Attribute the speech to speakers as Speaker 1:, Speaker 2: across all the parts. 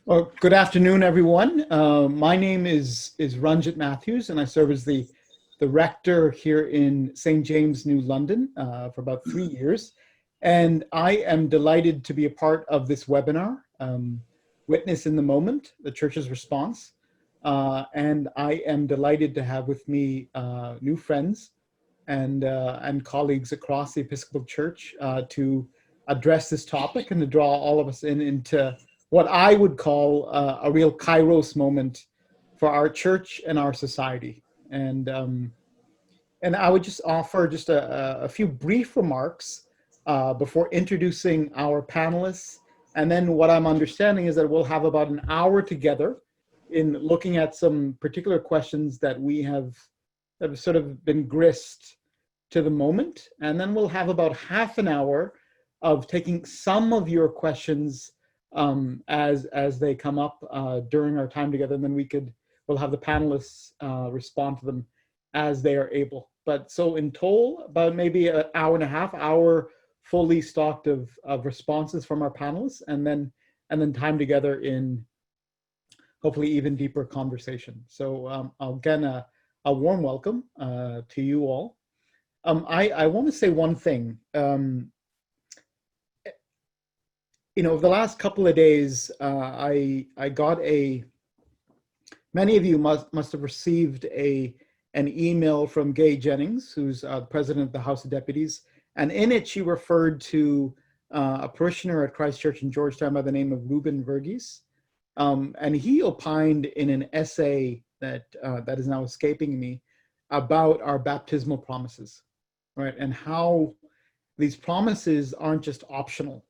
Speaker 1: Well, good afternoon, everyone. My name is Ranjit Mathews, and I serve as the rector here in St. James, New London, for about 3 years. And I am delighted to be a part of this webinar, Witness in the Moment, the Church's Response. And I am delighted to have with me new friends and colleagues across the Episcopal Church to address this topic and to draw all of us into what I would call a real Kairos moment for our church and our society. And I would just offer just a few brief remarks before introducing our panelists. And then what I'm understanding is that we'll have about an hour together in looking at some particular questions that have sort of been grist to the moment. And then we'll have about half an hour of taking some of your questions as they come up during our time together. And then we'll have the panelists respond to them as they are able. But so in total, about maybe an hour and a half, hour fully stocked of responses from our panelists, and then time together in hopefully even deeper conversation. So again, a warm welcome to you all. I want to say one thing. The last couple of days, I got many of you must have received an email from Gay Jennings, who's president of the House of Deputies, and in it she referred to a parishioner at Christ Church in Georgetown by the name of Ruben Verghese, and he opined in an essay that is now escaping me about our baptismal promises, right, and how these promises aren't just optional,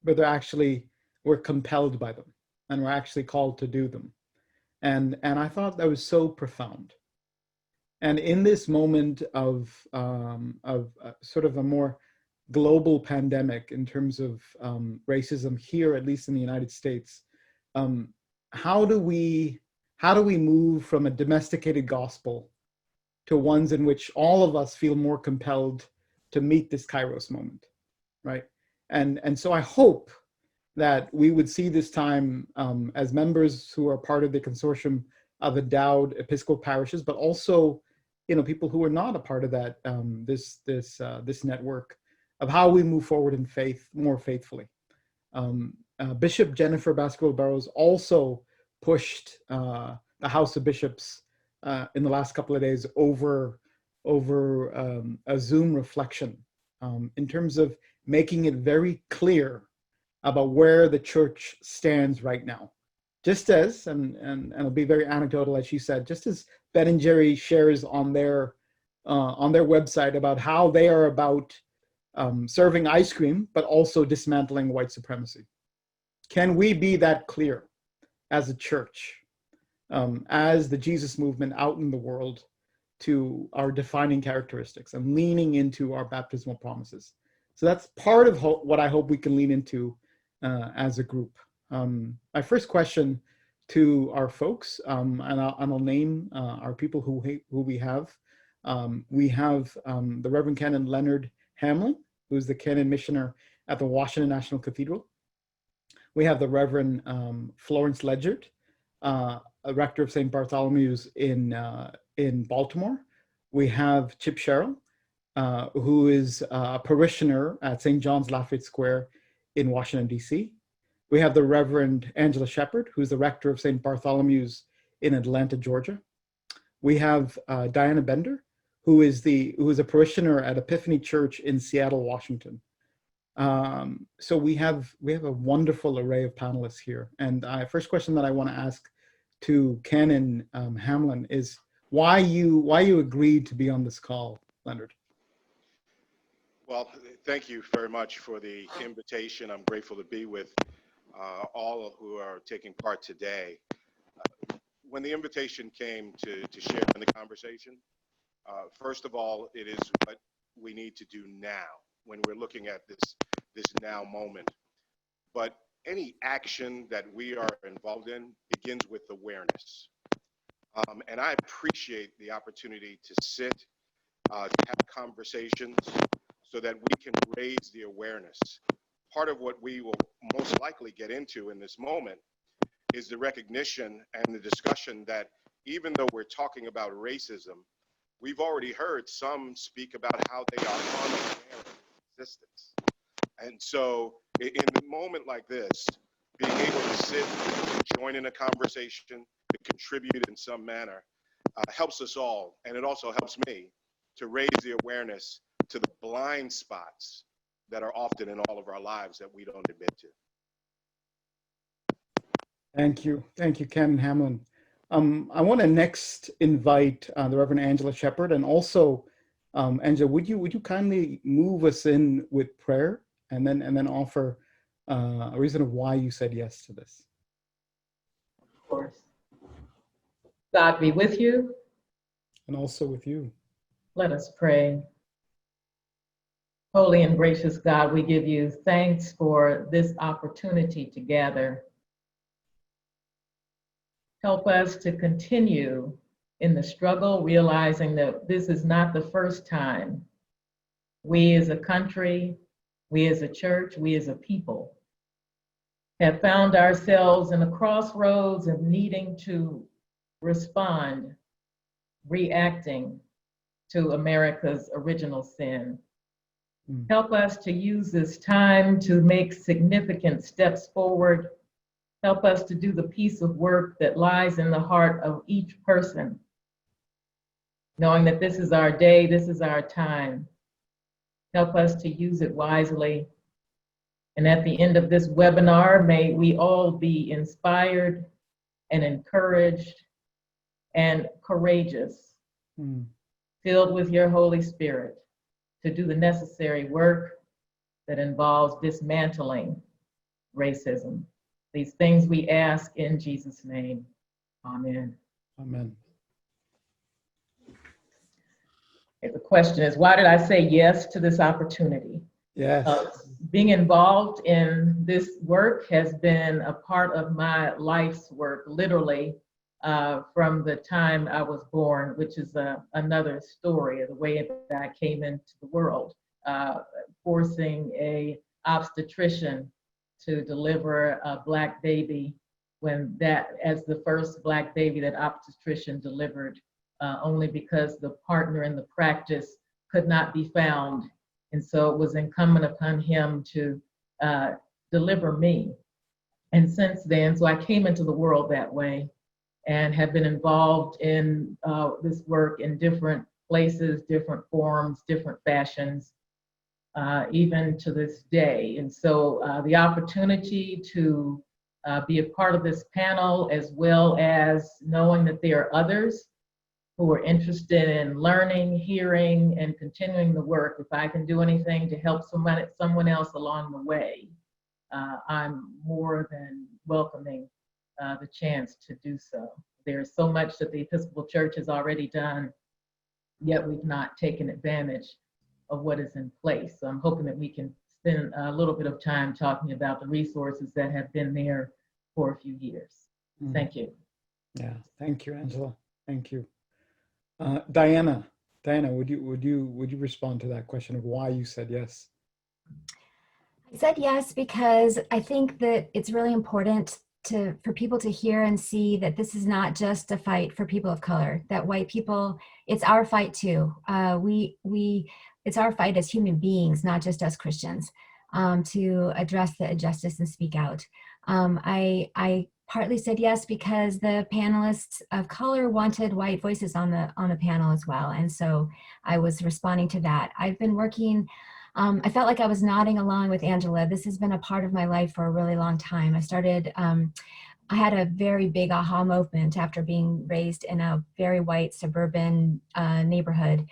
Speaker 1: but we're compelled by them, and we're actually called to do them. And I thought that was so profound. And in this moment of sort of a more global pandemic in terms of racism here, at least in the United States, how do we move from a domesticated gospel to ones in which all of us feel more compelled to meet this Kairos moment, right? And so I hope that we would see this time as members who are part of the consortium of endowed Episcopal parishes, but also, people who are not a part of that, this network, of how we move forward in faith more faithfully. Bishop Jennifer Baskerville-Burrows also pushed the House of Bishops in the last couple of days over a Zoom reflection in terms of making it very clear about where the church stands right now. Just as, and it'll be very anecdotal, as she said, just as Ben and Jerry shares on their website about how they are about serving ice cream, but also dismantling white supremacy. Can we be that clear as a church, as the Jesus movement out in the world, to our defining characteristics and leaning into our baptismal promises? So that's part of what I hope we can lean into as a group. My first question to our folks, and I'll name our people who we have. We have the Reverend Canon Leonard Hamlin, who's the Canon Missioner at the Washington National Cathedral. We have the Reverend Florence Ledyard, a rector of St. Bartholomew's in Baltimore. We have Chip Sherrill, who is a parishioner at St. John's Lafayette Square in Washington, D.C. We have the Reverend Angela Shepherd, who's the rector of St. Bartholomew's in Atlanta, Georgia. We have Diana Bender, who is a parishioner at Epiphany Church in Seattle, Washington. So we have a wonderful array of panelists here. And first question that I want to ask to Canon Hamlin is why you agreed to be on this call, Leonard?
Speaker 2: Well, thank you very much for the invitation. I'm grateful to be with all who are taking part today. When the invitation came to share in the conversation, first of all, it is what we need to do now when we're looking at this now moment. But any action that we are involved in begins with awareness. And I appreciate the opportunity to sit, to have conversations so that we can raise the awareness part of what we will most likely get into in this moment is the recognition and the discussion that even though we're talking about racism, we've already heard some speak about how they are unaware of existence. And so in a moment like this, being able to sit and join in a conversation, to contribute in some manner, helps us all. And it also helps me to raise the awareness to the blind spots that are often in all of our lives that we don't admit to.
Speaker 1: Thank you. Thank you, Ken Hamlin. I want to next invite the Reverend Angela Shepard, and also, Angela, would you kindly move us in with prayer, and then offer a reason of why you said yes to this?
Speaker 3: Of course. God be with you.
Speaker 1: And also with you.
Speaker 3: Let us pray. Holy and gracious God, we give you thanks for this opportunity to gather. Help us to continue in the struggle, realizing that this is not the first time we as a country, we as a church, we as a people have found ourselves in the crossroads of needing to respond, reacting to America's original sin. Help us to use this time to make significant steps forward. Help us to do the piece of work that lies in the heart of each person, knowing that this is our day, this is our time. Help us to use it wisely. And at the end of this webinar, may we all be inspired and encouraged and courageous, filled with your Holy Spirit to do the necessary work that involves dismantling racism. These things we ask in Jesus' name. Amen.
Speaker 1: Amen.
Speaker 3: Okay, the question is, why did I say yes to this opportunity?
Speaker 1: Yes.
Speaker 3: Being involved in this work has been a part of my life's work, literally, from the time I was born, which is another story of the way that I came into the world, forcing a obstetrician to deliver a Black baby when that, as the first Black baby that obstetrician delivered, only because the partner in the practice could not be found. And so it was incumbent upon him to deliver me. And since then, so I came into the world that way and have been involved in this work in different places, different forms, different fashions, even to this day. And so the opportunity to be a part of this panel, as well as knowing that there are others who are interested in learning, hearing, and continuing the work. If I can do anything to help someone else along the way, I'm more than welcoming the chance to do so. There's so much that the Episcopal Church has already done, yet we've not taken advantage of what is in place. So I'm hoping that we can spend a little bit of time talking about the resources that have been there for a few years. Thank you.
Speaker 1: Yeah, thank you, Angela. Thank you. Diana, would you respond to that question of why you said yes?
Speaker 4: I said yes because I think that it's really important for people to hear and see that this is not just a fight for people of color, that white people, it's our fight too. It's our fight as human beings, not just as Christians, to address the injustice and speak out. I partly said yes because the panelists of color wanted white voices on the panel as well. And so I was responding to that. I've been working, I felt like I was nodding along with Angela. This has been a part of my life for a really long time. I had a very big aha moment after being raised in a very white suburban neighborhood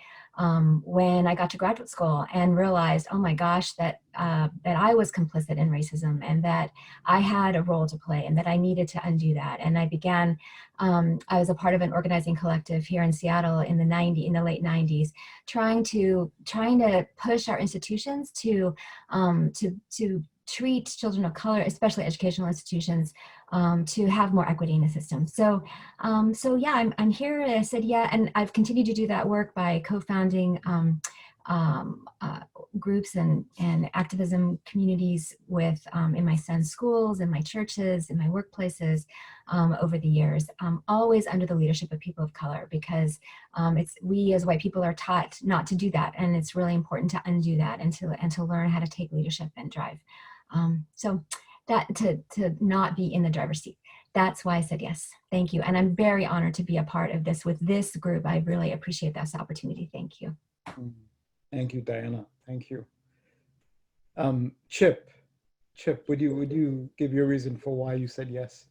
Speaker 4: when I got to graduate school and realized, oh my gosh, that I was complicit in racism and that I had a role to play and that I needed to undo that. And I began, I was a part of an organizing collective here in Seattle in the late 90s, trying to push our institutions to treat children of color, especially educational institutions, to have more equity in the system. So yeah, I'm here. I said yeah, and I've continued to do that work by co-founding groups and activism communities with in my son's schools, in my churches, in my workplaces over the years, always under the leadership of people of color, because we as white people are taught not to do that, and it's really important to undo that and to learn how to take leadership and drive. So that to not be in the driver's seat. That's why I said yes. Thank you. And I'm very honored to be a part of this with this group. I really appreciate this opportunity. Thank you.
Speaker 1: Thank you, Diana. Thank you. Chip, would you give your reason for why you said yes?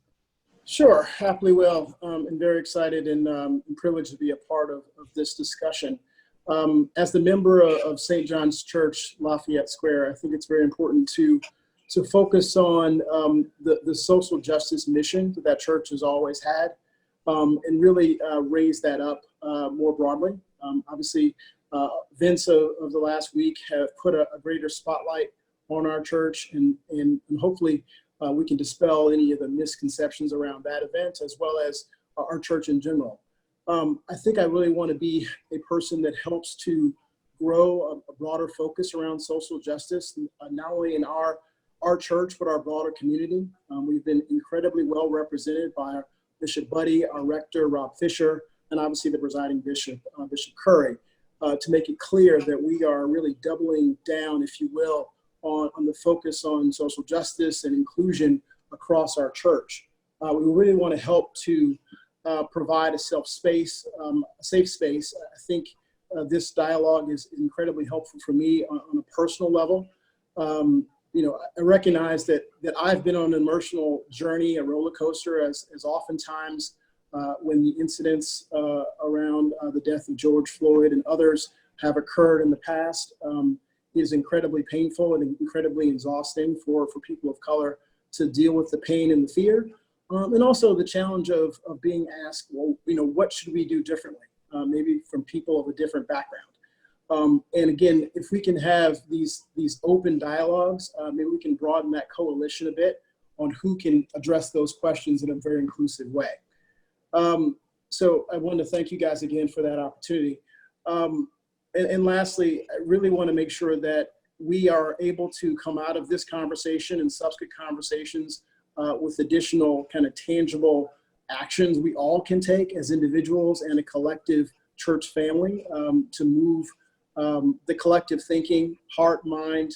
Speaker 5: Sure, happily will. I'm very excited and privileged to be a part of this discussion. As the member of St. John's Church, Lafayette Square, I think it's very important to focus on the social justice mission that church has always had, and really raise that up more broadly. Obviously, events of the last week have put a greater spotlight on our church, and hopefully we can dispel any of the misconceptions around that event, as well as our church in general. I think I really want to be a person that helps to grow a broader focus around social justice, not only in our church, but our broader community. We've been incredibly well represented by our Bishop Buddy, our rector, Rob Fisher, and obviously the presiding bishop, Bishop Curry, to make it clear that we are really doubling down, if you will, on the focus on social justice and inclusion across our church. We really want to help to provide a safe space. I think this dialogue is incredibly helpful for me on a personal level. I recognize that I've been on an emotional journey, a roller coaster, as oftentimes when the incidents around the death of George Floyd and others have occurred in the past, is incredibly painful and incredibly exhausting for people of color to deal with the pain and the fear, and also the challenge of being asked, well, what should we do differently, maybe from people of a different background. And again, if we can have these open dialogues, maybe we can broaden that coalition a bit on who can address those questions in a very inclusive way. So I want to thank you guys again for that opportunity. And lastly, I really want to make sure that we are able to come out of this conversation and subsequent conversations with additional kind of tangible actions we all can take as individuals and a collective church family to move the collective thinking, heart, mind,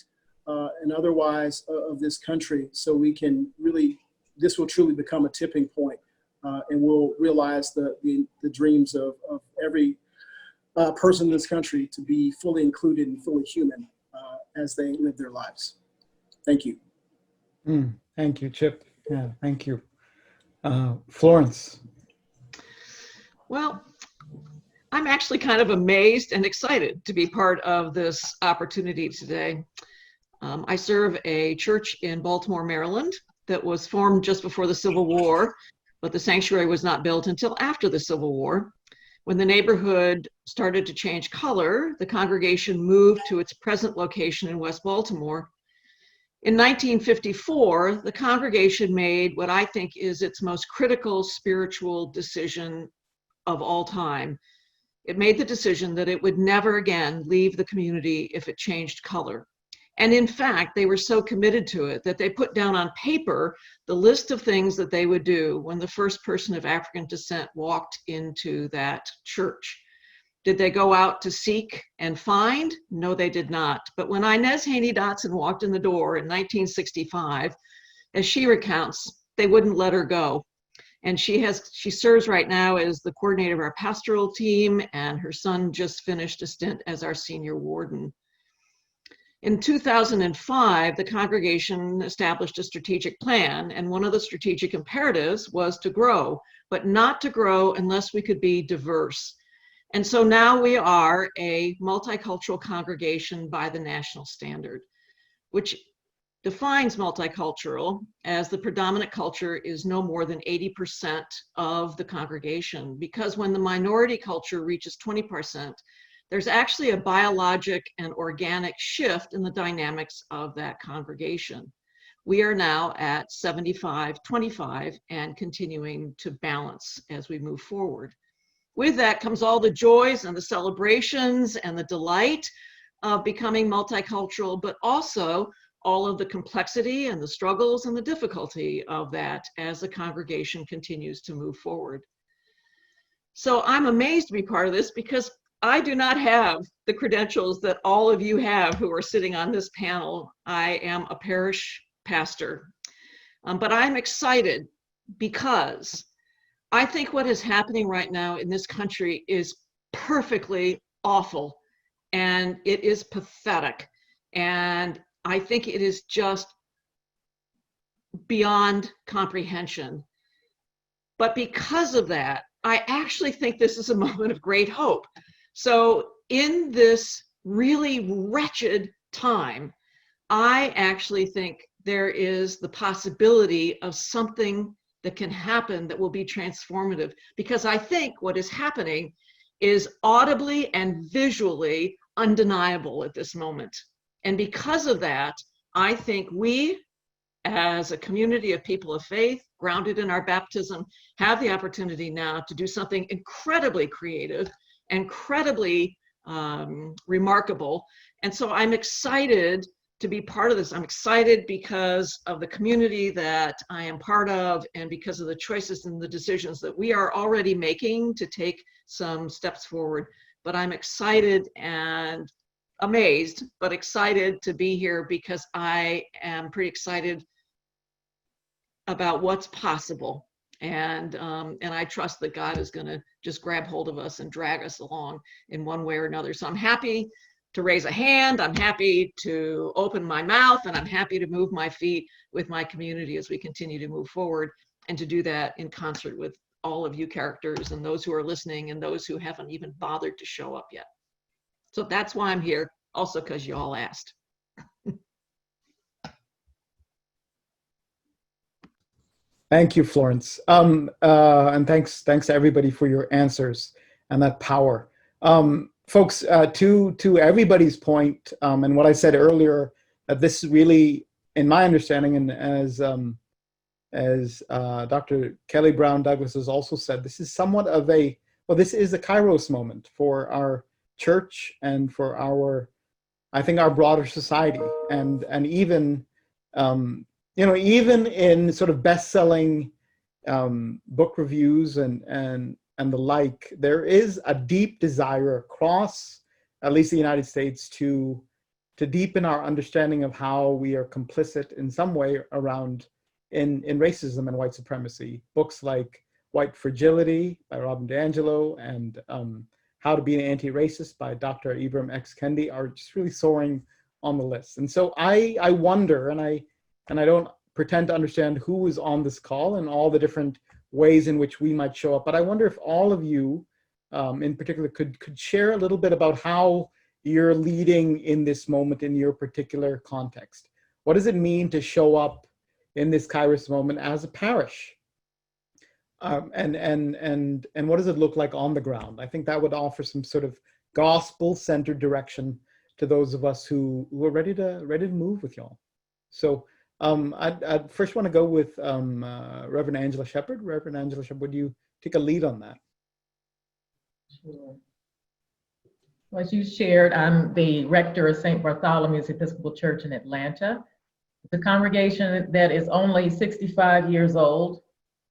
Speaker 5: and otherwise of this country, so we can really, this will truly become a tipping point, and we'll realize the dreams of every person in this country to be fully included and fully human as they live their lives. Thank you.
Speaker 1: Thank you, Chip. Yeah, thank you. Florence.
Speaker 6: Well, I'm actually kind of amazed and excited to be part of this opportunity today. I serve a church in Baltimore, Maryland, that was formed just before the Civil War, but the sanctuary was not built until after the Civil War. When the neighborhood started to change color, the congregation moved to its present location in West Baltimore. In 1954, the congregation made what I think is its most critical spiritual decision of all time. It made the decision that it would never again leave the community if it changed color. And in fact, they were so committed to it that they put down on paper the list of things that they would do when the first person of African descent walked into that church. Did they go out to seek and find? No, they did not. But when Inez Haney Dotson walked in the door in 1965, as she recounts, they wouldn't let her go. And she serves right now as the coordinator of our pastoral team, and her son just finished a stint as our senior warden. In 2005, the congregation established a strategic plan, and one of the strategic imperatives was to grow, but not to grow unless we could be diverse. And so now we are a multicultural congregation by the national standard, which defines multicultural as the predominant culture is no more than 80% of the congregation, because when the minority culture reaches 20%, there's actually a biologic and organic shift in the dynamics of that congregation. We are now at 75-25 and continuing to balance as we move forward. With that comes all the joys and the celebrations and the delight of becoming multicultural, but also all of the complexity and the struggles and the difficulty of that as the congregation continues to move forward. So I'm amazed to be part of this because I do not have the credentials that all of you have who are sitting on this panel. I am a parish pastor, but I'm excited because I think what is happening right now in this country is perfectly awful, and it is pathetic, and I think it is just beyond comprehension. But because of that, I actually think this is a moment of great hope. So in this really wretched time, I actually think there is the possibility of something that can happen that will be transformative, because I think what is happening is audibly and visually undeniable at this moment. And because of that, I think we, as a community of people of faith, grounded in our baptism, have the opportunity now to do something incredibly creative, incredibly remarkable. And so I'm excited to be part of this. I'm excited because of the community that I am part of, and because of the choices and the decisions that we are already making to take some steps forward. But I'm excited and amazed, but excited to be here because I am pretty excited about what's possible. And I trust that God is going to just grab hold of us and drag us along in one way or another. So I'm happy to raise a hand, I'm happy to open my mouth, and I'm happy to move my feet with my community as we continue to move forward, and to do that in concert with all of you characters and those who are listening and those who haven't even bothered to show up yet. So that's why I'm here, also because you all asked.
Speaker 1: Thank you, Florence. And thanks to everybody for your answers and that power. Folks, to everybody's point, and what I said earlier, that this is really, in my understanding, and as Dr. Kelly Brown Douglas has also said, this is somewhat of a, well, this is a Kairos moment for our church and for our, I think, our broader society, and even even in sort of best-selling book reviews and the like, there is a deep desire across at least the United States to deepen our understanding of how we are complicit in some way around in racism and white supremacy. Books like White Fragility by Robin DiAngelo and How to Be an Anti-Racist by Dr. Ibram X. Kendi are just really soaring on the list. And so I wonder, and I don't pretend to understand who is on this call and all the different ways in which we might show up, but I wonder if all of you in particular could share a little bit about how you're leading in this moment in your particular context. What does it mean to show up in this Kairos moment as a parish? And what does it look like on the ground? I think that would offer some sort of gospel-centered direction to those of us who are ready to move with y'all. So I'd first want to go with Reverend Angela Shepherd. Reverend Angela Shepherd, would you take a lead on that?
Speaker 3: Sure. Well, as you shared, I'm the rector of St. Bartholomew's Episcopal Church in Atlanta. It's a congregation that is only 65 years old,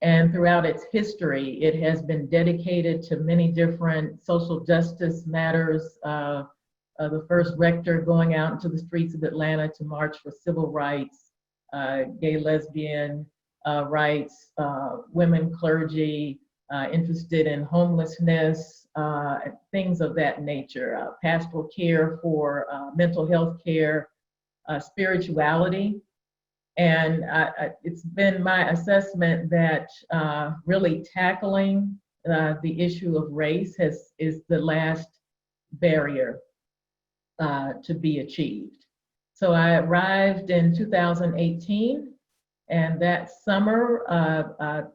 Speaker 3: and throughout its history, it has been dedicated to many different social justice matters. The first rector going out into the streets of Atlanta to march for civil rights, gay, lesbian rights, women clergy, interested in homelessness, things of that nature, pastoral care for mental health care, spirituality. And it's been my assessment that really tackling the issue of race is the last barrier to be achieved. So I arrived in 2018, and that summer,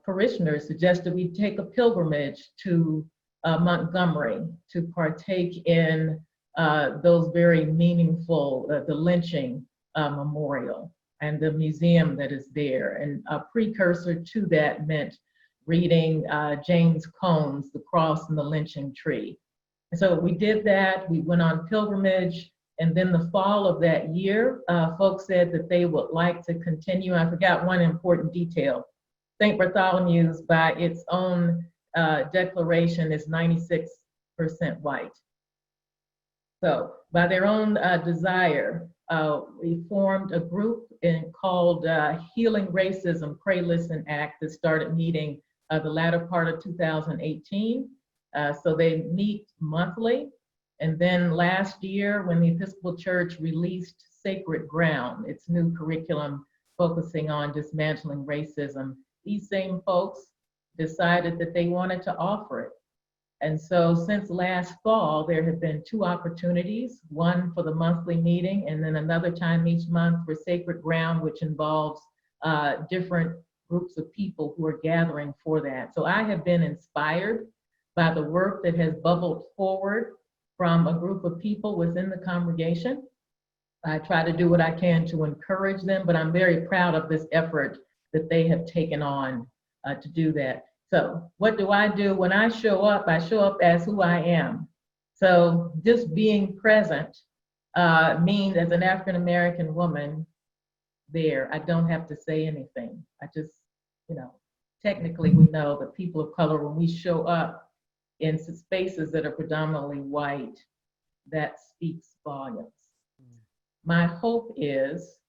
Speaker 3: parishioners suggested we take a pilgrimage to Montgomery to partake in those very meaningful, the lynching memorial and the museum that is there. And a precursor to that meant reading James Cone's The Cross and the Lynching Tree. And so we did that. We went on pilgrimage. And then the fall of that year, folks said that they would like to continue. I forgot one important detail. St. Bartholomew's, by its own declaration, is 96% white. So by their own desire, we formed a group called Healing Racism, Pray, Listen, Act that started meeting the latter part of 2018. So they meet monthly. And then last year, when the Episcopal Church released Sacred Ground, its new curriculum focusing on dismantling racism, these same folks decided that they wanted to offer it. And so since last fall, there have been 2 opportunities, one for the monthly meeting and then another time each month for Sacred Ground, which involves different groups of people who are gathering for that. So I have been inspired by the work that has bubbled forward from a group of people within the congregation. I try to do what I can to encourage them, but I'm very proud of this effort that they have taken on to do that. So what do I do when I show up? I show up as who I am. So just being present means, as an African-American woman there, I don't have to say anything. I just, technically we know that people of color, when we show up in spaces that are predominantly white, that speaks volumes. My hope is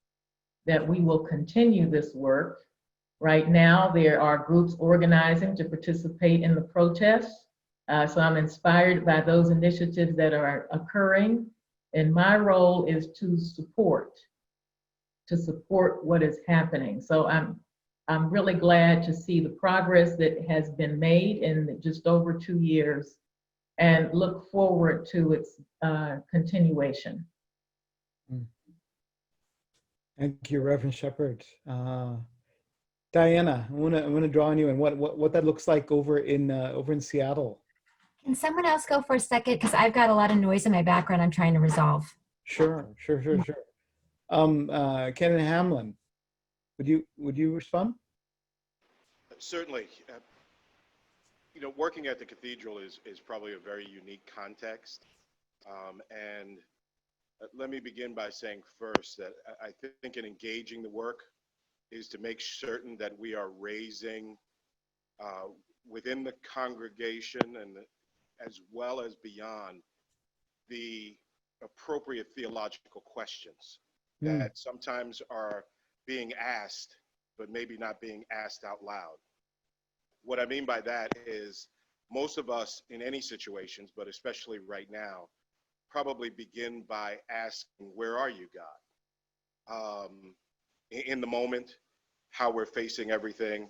Speaker 3: that we will continue this work. Right now, there are groups organizing to participate in the protests. So I'm inspired by those initiatives that are occurring. And my role is to support what is happening. So I'm really glad to see the progress that has been made in just over 2 years and look forward to its continuation.
Speaker 1: Thank you, Reverend Shepherd. Diana, I want to draw on you and what that looks like over in Seattle.
Speaker 4: Can someone else go for a second? Because I've got a lot of noise in my background I'm trying to resolve.
Speaker 1: Sure. Ken Hamlin, would you respond?
Speaker 2: Certainly. Working at the cathedral is probably a very unique context. And let me begin by saying first that I think in engaging the work is to make certain that we are raising within the congregation and as well as beyond the appropriate theological questions that sometimes are being asked, but maybe not being asked out loud. What I mean by that is most of us in any situations, but especially right now, probably begin by asking, where are you, God? In the moment, how we're facing everything.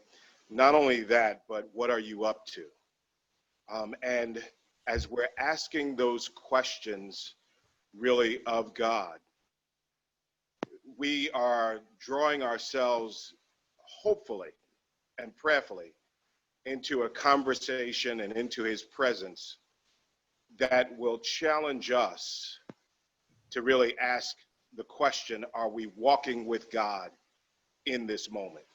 Speaker 2: Not only that, but what are you up to? And as we're asking those questions really of God, we are drawing ourselves, hopefully and prayerfully, into a conversation and into his presence that will challenge us to really ask the question, are we walking with God in this moment?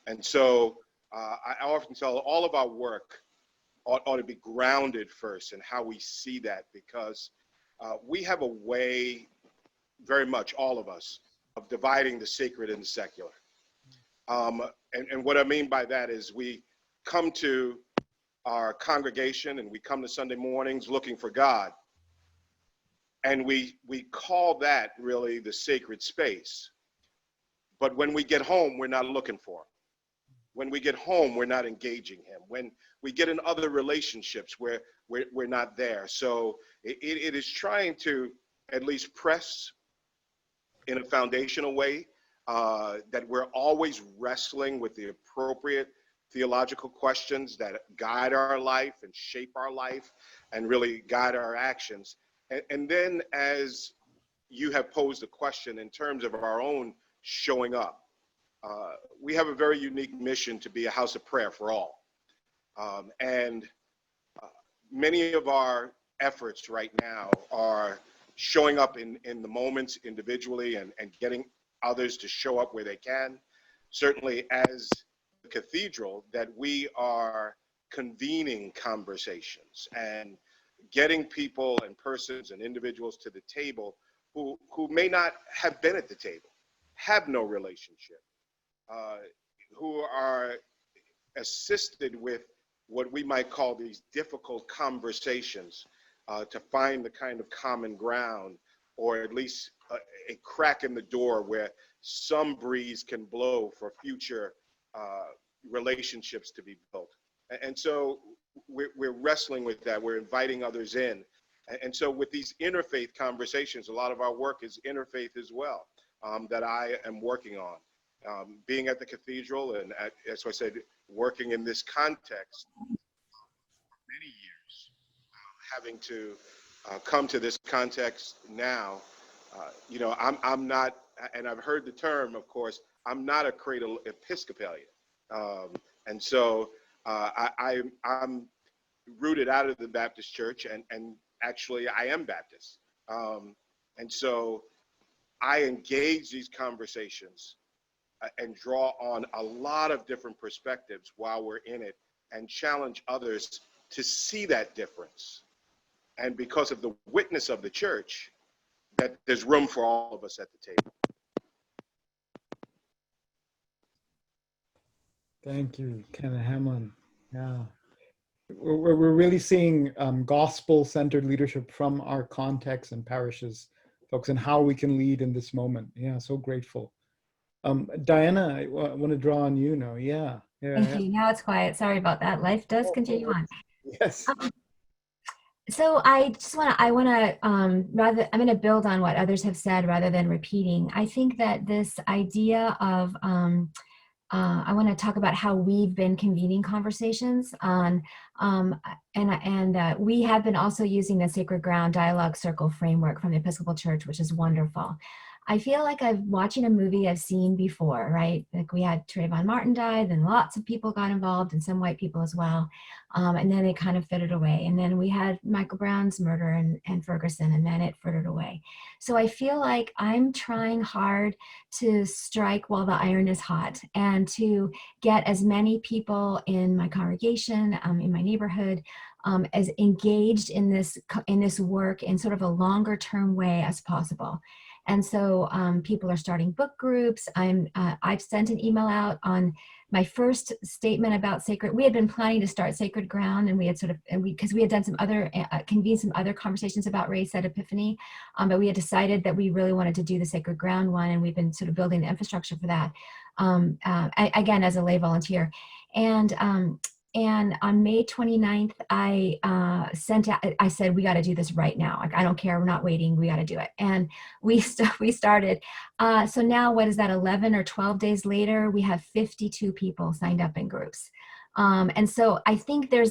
Speaker 2: And so I often tell all of our work ought to be grounded first in how we see that, because we have a way, very much all of us, of dividing the sacred and the secular. And what I mean by that is we come to our congregation and we come to Sunday mornings looking for God. And we call that really the sacred space. But when we get home, we're not looking for him. When we get home, we're not engaging him. When we get in other relationships, we're not there. So it is trying to at least press in a foundational way that we're always wrestling with the appropriate theological questions that guide our life and shape our life and really guide our actions. And then as you have posed a question in terms of our own showing up, we have a very unique mission to be a house of prayer for all. And many of our efforts right now are showing up in the moments individually and getting others to show up where they can. Certainly as the cathedral, that we are convening conversations and getting people and persons and individuals to the table who may not have been at the table, have no relationship, who are assisted with what we might call these difficult conversations to find the kind of common ground, or at least a crack in the door where some breeze can blow for future relationships to be built. And so we're wrestling with that. We're inviting others in. And so with these interfaith conversations, a lot of our work is interfaith as well, that I am working on. Being at the cathedral and, as I said, working in this context many years, having to come to this context now, you know, I'm not, and I've heard the term, of course, I'm not a cradle Episcopalian. And so I'm rooted out of the Baptist church, and actually I am Baptist. And so I engage these conversations and draw on a lot of different perspectives while we're in it, and challenge others to see that difference. And because of the witness of the church, that there's room for all of us at the table.
Speaker 1: Thank you, Ken Hamlin. Yeah. We're really seeing gospel-centered leadership from our contexts and parishes, folks, and how we can lead in this moment. Yeah, so grateful. Diana, I want to draw on you now. Yeah.
Speaker 4: Thank you. Now it's quiet. Sorry about that. Life does continue on.
Speaker 1: Yes.
Speaker 4: So I just want to, I'm going to build on what others have said rather than repeating. I think that this idea of, I want to talk about how we've been convening conversations on, we have been also using the Sacred Ground Dialogue Circle framework from the Episcopal Church, which is wonderful. I feel like I'm watching a movie I've seen before, right? Like we had Trayvon Martin died, and lots of people got involved, and some white people as well. And then it kind of fittered away. And then we had Michael Brown's murder and Ferguson, and then it fittered away. So I feel like I'm trying hard to strike while the iron is hot, and to get as many people in my congregation, in my neighborhood, as engaged in this work in sort of a longer term way as possible. And so people are starting book groups. I've sent an email out on my first statement about sacred. We had been planning to start Sacred Ground, and we had because we had done some other, convened some other conversations about race at Epiphany, but we had decided that we really wanted to do the Sacred Ground one, and we've been sort of building the infrastructure for that, again, as a lay volunteer. And on May 29th, I said, we got to do this right now. Like, I don't care. We're not waiting. We got to do it. And we started. So now, what is that, 11 or 12 days later, we have 52 people signed up in groups. And so I think there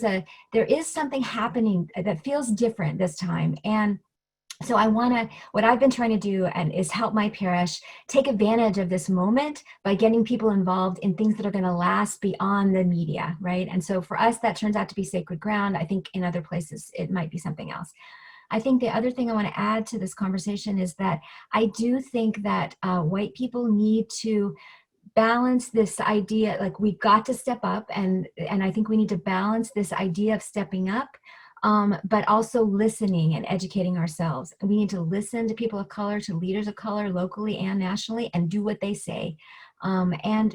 Speaker 4: is something happening that feels different this time. And so what I've been trying to do is help my parish take advantage of this moment by getting people involved in things that are going to last beyond the media, right? And so for us, that turns out to be Sacred Ground. I think in other places, it might be something else. I think the other thing I want to add to this conversation is that I do think that white people need to balance this idea, like we've got to step up, and I think we need to balance this idea of stepping up, but also listening and educating ourselves. We need to listen to people of color, to leaders of color, locally and nationally, and do what they say, and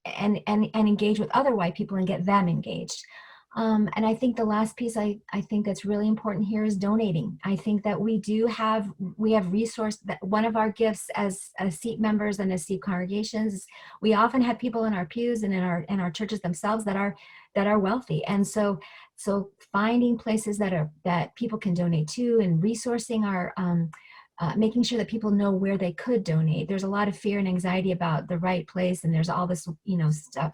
Speaker 4: engage with other white people and get them engaged. And I think the last piece I think that's really important here is donating. I think that we have resource, that one of our gifts as SEEP members and as SEEP congregations, we often have people in our pews and in our churches themselves that are wealthy. And so finding places that people can donate to, and resourcing our making sure that people know where they could donate. There's a lot of fear and anxiety about the right place, and there's all this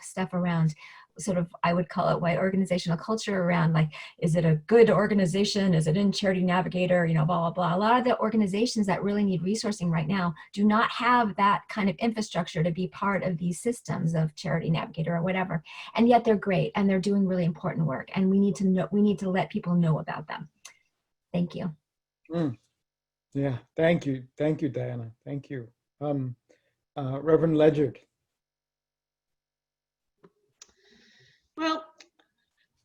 Speaker 4: stuff around, sort of, I would call it white organizational culture around, like, is it a good organization? Is it in Charity Navigator? Blah, blah, blah. A lot of the organizations that really need resourcing right now do not have that kind of infrastructure to be part of these systems of Charity Navigator or whatever. And yet they're great, and they're doing really important work. And we need to let people know about them. Thank you.
Speaker 1: Yeah, thank you. Thank you, Diana. Thank you. Reverend Ledyard.
Speaker 6: Well,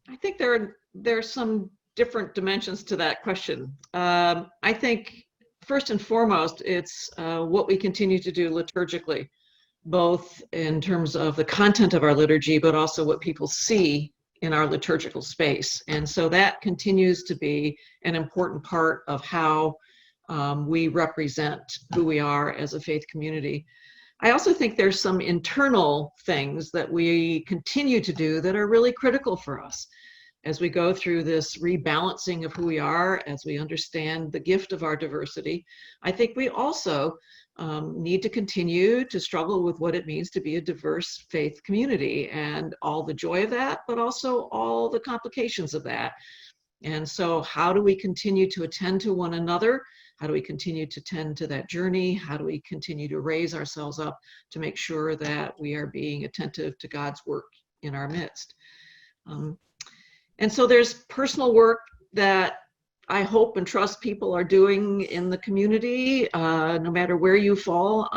Speaker 6: I think there are some different dimensions to that question. I think first and foremost, it's what we continue to do liturgically, both in terms of the content of our liturgy, but also what people see in our liturgical space. And so that continues to be an important part of how we represent who we are as a faith community. I also think there's some internal things that we continue to do that are really critical for us as we go through this rebalancing of who we are, as we understand the gift of our diversity. I think we also need to continue to struggle with what it means to be a diverse faith community and all the joy of that, but also all the complications of that. And so how do we continue to attend to one another? How do we continue to tend to that journey? How do we continue to raise ourselves up to make sure that we are being attentive to God's work in our midst? And so there's personal work that I hope and trust people are doing in the community, no matter where you fall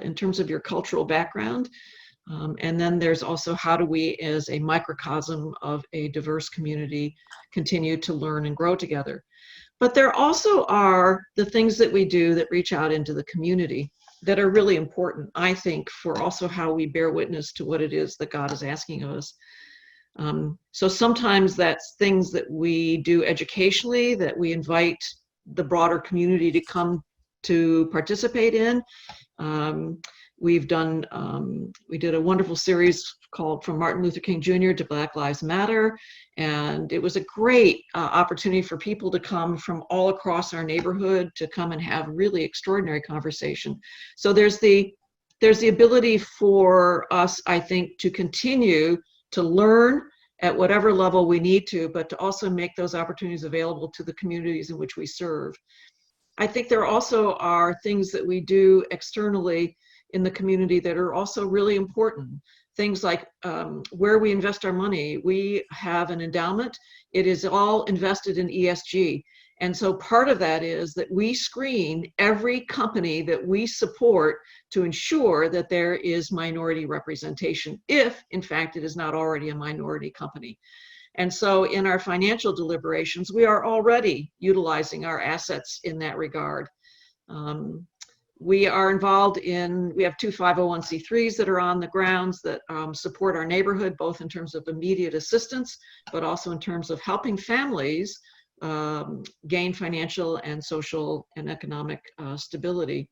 Speaker 6: in terms of your cultural background. And then there's also how do we, as a microcosm of a diverse community, continue to learn and grow together. But there also are the things that we do that reach out into the community that are really important, I think, for also how we bear witness to what it is that God is asking of us. So sometimes that's things that we do educationally, that we invite the broader community to come to participate in. We did a wonderful series called From Martin Luther King Jr. to Black Lives Matter. And it was a great opportunity for people to come from all across our neighborhood to come and have really extraordinary conversation. So there's the ability for us, I think, to continue to learn at whatever level we need to, but to also make those opportunities available to the communities in which we serve. I think there also are things that we do externally in the community that are also really important. Things like where we invest our money. We have an endowment. It is all invested in ESG. And so part of that is that we screen every company that we support to ensure that there is minority representation, if in fact it is not already a minority company. And so in our financial deliberations, we are already utilizing our assets in that regard. We are involved we have 2 501c3s that are on the grounds that support our neighborhood, both in terms of immediate assistance, but also in terms of helping families gain financial and social and economic stability.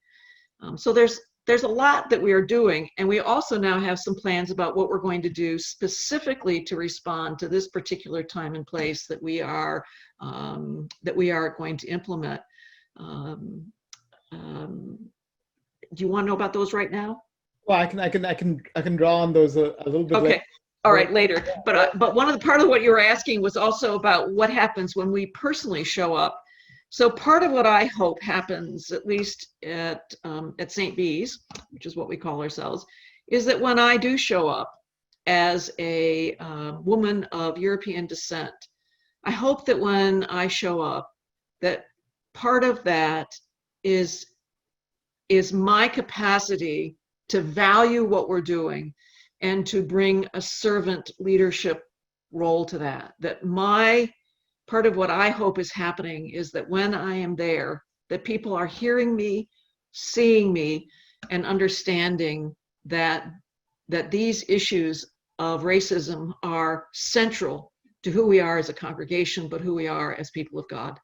Speaker 6: So there's a lot that we are doing, and we also now have some plans about what we're going to do specifically to respond to this particular time and place that we are going to implement. Do you want to know about those right now?
Speaker 1: Well, I can draw on those a little bit
Speaker 6: Okay.
Speaker 1: later.
Speaker 6: All right, later. But part of what you were asking was also about what happens when we personally show up. So part of what I hope happens, at least at St. B's, which is what we call ourselves, is that when I do show up as a woman of European descent, I hope that when I show up, that part of that is my capacity to value what we're doing and to bring a servant leadership role to that. That part of what I hope is happening is that when I am there, that people are hearing me, seeing me, and understanding that these issues of racism are central to who we are as a congregation, but who we are as people of God.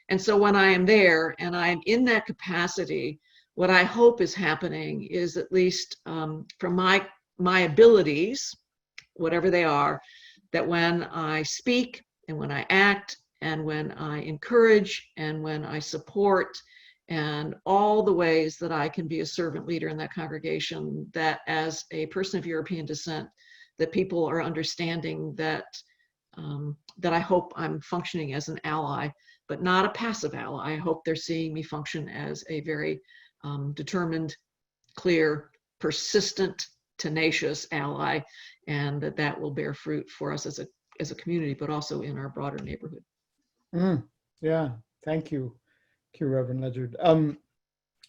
Speaker 6: And so when I am there and I'm in that capacity, what I hope is happening is, at least from my abilities, whatever they are, that when I speak and when I act and when I encourage and when I support and all the ways that I can be a servant leader in that congregation, that as a person of European descent, that people are understanding that I hope I'm functioning as an ally, but not a passive ally. I hope they're seeing me function as a very determined, clear, persistent, tenacious ally, and that will bear fruit for us as a community, but also in our broader neighborhood.
Speaker 1: Yeah, thank you. Thank you, Reverend Ledyard. I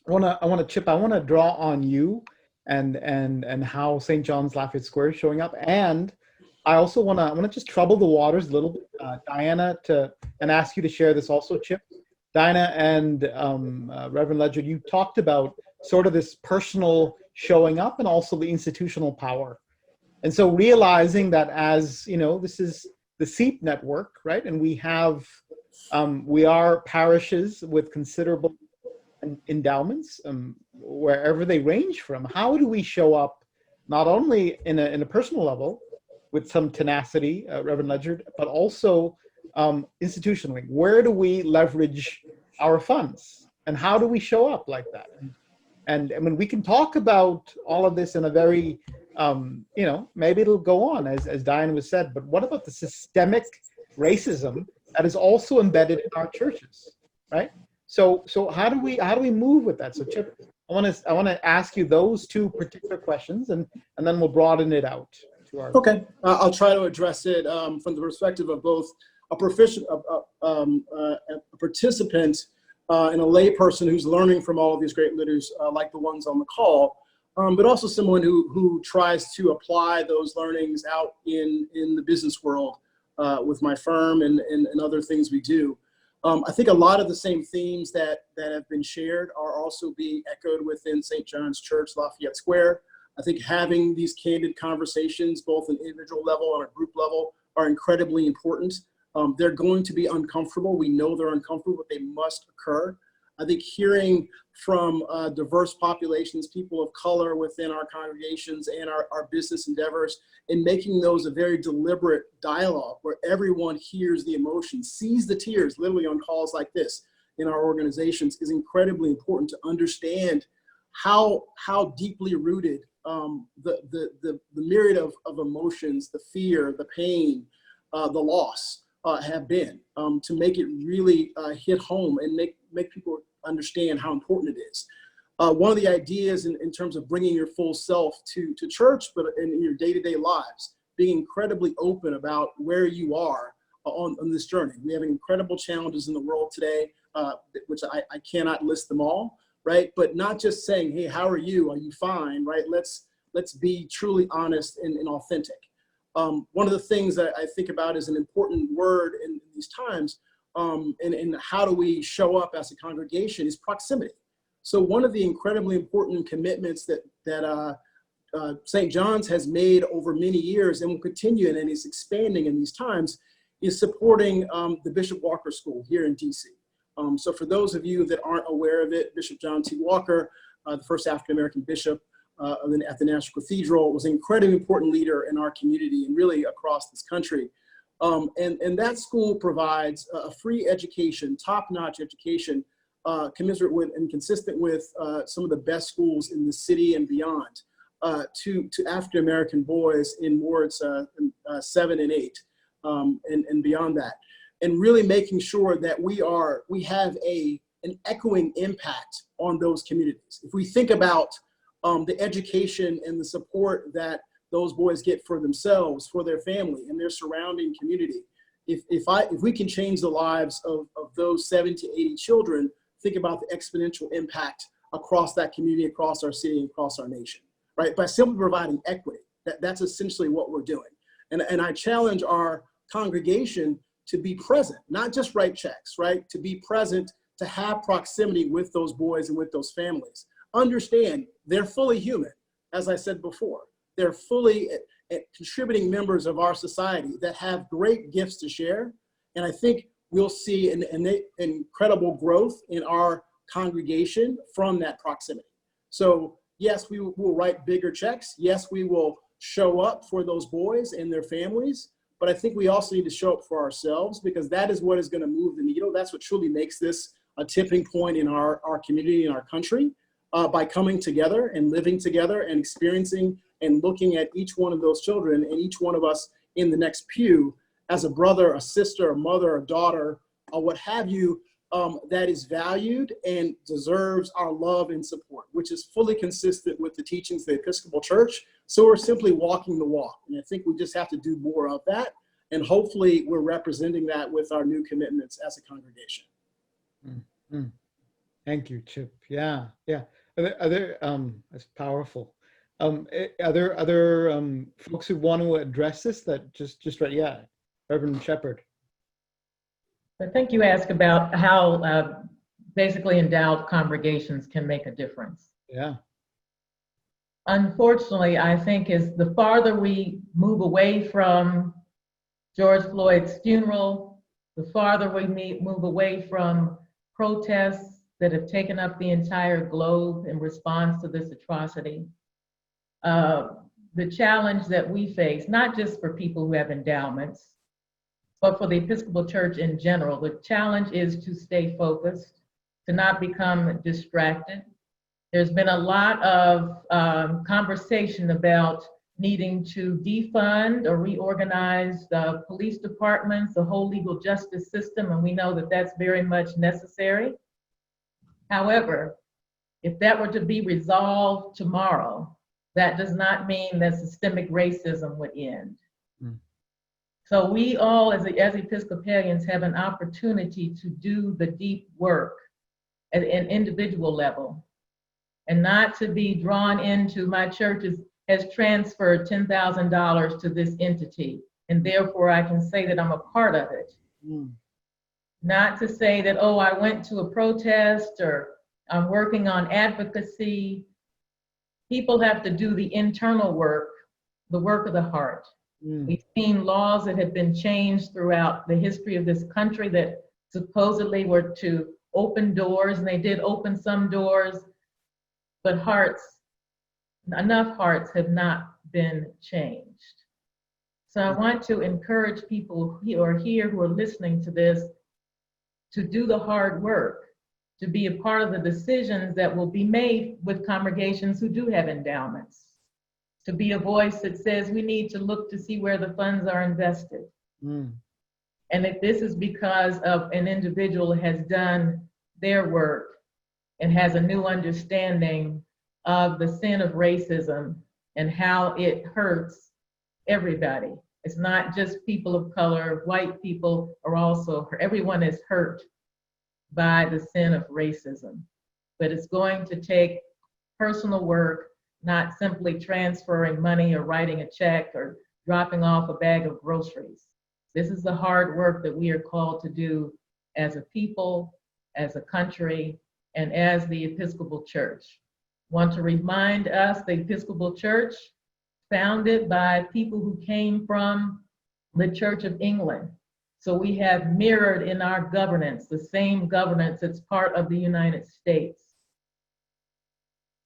Speaker 1: want to draw on you and how St. John's Lafayette Square is showing up, and I also want to just trouble the waters a little bit, Diana, and ask you to share this also, Chip. Dinah and Reverend Ledyard, you talked about sort of this personal showing up and also the institutional power. And so realizing that, as you know, this is the SEEP network, right? And we are parishes with considerable endowments, wherever they range from. How do we show up not only in a personal level with some tenacity, Reverend Ledyard, but also institutionally? Where do we leverage our funds, and how do we show up like that? And I mean, we can talk about all of this in a very, maybe it'll go on, as Diane was said, but what about the systemic racism that is also embedded in our churches, right? So how do we move with that? So Chip, I want to ask you those two particular questions, and then we'll broaden it out to our.
Speaker 5: Okay, I'll try to address it from the perspective of both a participant and a layperson who's learning from all of these great leaders like the ones on the call, but also someone who tries to apply those learnings out in the business world with my firm and other things we do. I think a lot of the same themes that have been shared are also being echoed within St. John's Church, Lafayette Square. I think having these candid conversations, both an individual level and a group level, are incredibly important. They're going to be uncomfortable. We know they're uncomfortable, but they must occur. I think hearing from diverse populations, people of color within our congregations and our business endeavors, and making those a very deliberate dialogue where everyone hears the emotions, sees the tears, literally on calls like this in our organizations, is incredibly important to understand how deeply rooted the myriad of emotions, the fear, the pain, the loss have been, to make it really hit home and make people understand how important it is. One of the ideas in terms of bringing your full self to church, but in your day-to-day lives, being incredibly open about where you are on this journey. We have incredible challenges in the world today, which I cannot list them all, right? But not just saying, hey, how are you? Are you fine, right? Let's be truly honest and authentic. One of the things that I think about is an important word in these times, and how do we show up as a congregation, is proximity. So one of the incredibly important commitments that St. John's has made over many years and will continue, and is expanding in these times, is supporting the Bishop Walker School here in DC. So for those of you that aren't aware of it, Bishop John T. Walker, the first African-American bishop at the National Cathedral, was an incredibly important leader in our community and really across this country. And that school provides a free education, top-notch education, commensurate with and consistent with some of the best schools in the city and beyond, to African-American boys in wards 7 and 8, and beyond that. And really making sure that we have an echoing impact on those communities. If we think about the education and the support that those boys get for themselves, for their family, and their surrounding community, if we can change the lives of those 70 to 80 children, think about the exponential impact across that community, across our city, and across our nation, right? By simply providing equity, that's essentially what we're doing. And I challenge our congregation to be present, not just write checks, right? To be present, to have proximity with those boys and with those families. Understand they're fully human, as I said before. They're fully contributing members of our society that have great gifts to share. And I think we'll see an incredible growth in our congregation from that proximity. So yes, we will write bigger checks. Yes, we will show up for those boys and their families. But I think we also need to show up for ourselves, because that is what is going to move the needle. That's what truly makes this a tipping point in our community, in our country, by coming together and living together and experiencing and looking at each one of those children and each one of us in the next pew as a brother, a sister, a mother, a daughter, or what have you, that is valued and deserves our love and support, which is fully consistent with the teachings of the Episcopal Church. So we're simply walking the walk. And I think we just have to do more of that. And hopefully we're representing that with our new commitments as a congregation.
Speaker 1: Mm-hmm. Thank you, Chip. Yeah. That's powerful. Are there other folks who want to address this? That just right? Yeah, Reverend Shepherd.
Speaker 3: I think you asked about how basically endowed congregations can make a difference.
Speaker 1: Yeah.
Speaker 3: Unfortunately, I think is the farther we move away from George Floyd's funeral, the farther we move away from protests that have taken up the entire globe in response to this atrocity. The challenge that we face, not just for people who have endowments, but for the Episcopal Church in general, the challenge is to stay focused, to not become distracted. There's been a lot of conversation about needing to defund or reorganize the police departments, the whole legal justice system, and we know that that's very much necessary. However, if that were to be resolved tomorrow, that does not mean that systemic racism would end. So we all, as Episcopalians, have an opportunity to do the deep work at an individual level, and not to be drawn into my church has transferred $10,000 to this entity, and therefore I can say that I'm a part of it. Not to say that, oh, I went to a protest or I'm working on advocacy. People have to do the internal work, the work of the heart. We've seen laws that have been changed throughout the history of this country that supposedly were to open doors, and they did open some doors, but enough hearts have not been changed. So I want to encourage people who are here, who are listening to this, to do the hard work, to be a part of the decisions that will be made with congregations who do have endowments, to be a voice that says we need to look to see where the funds are invested. And if this is because of an individual who has done their work and has a new understanding of the sin of racism and how it hurts everybody. It's not just people of color, white people are also, everyone is hurt by the sin of racism. But it's going to take personal work, not simply transferring money or writing a check or dropping off a bag of groceries. This is the hard work that we are called to do as a people, as a country, and as the Episcopal Church. Want to remind us, the Episcopal Church, founded by people who came from the Church of England. So we have mirrored in our governance the same governance that's part of the United States.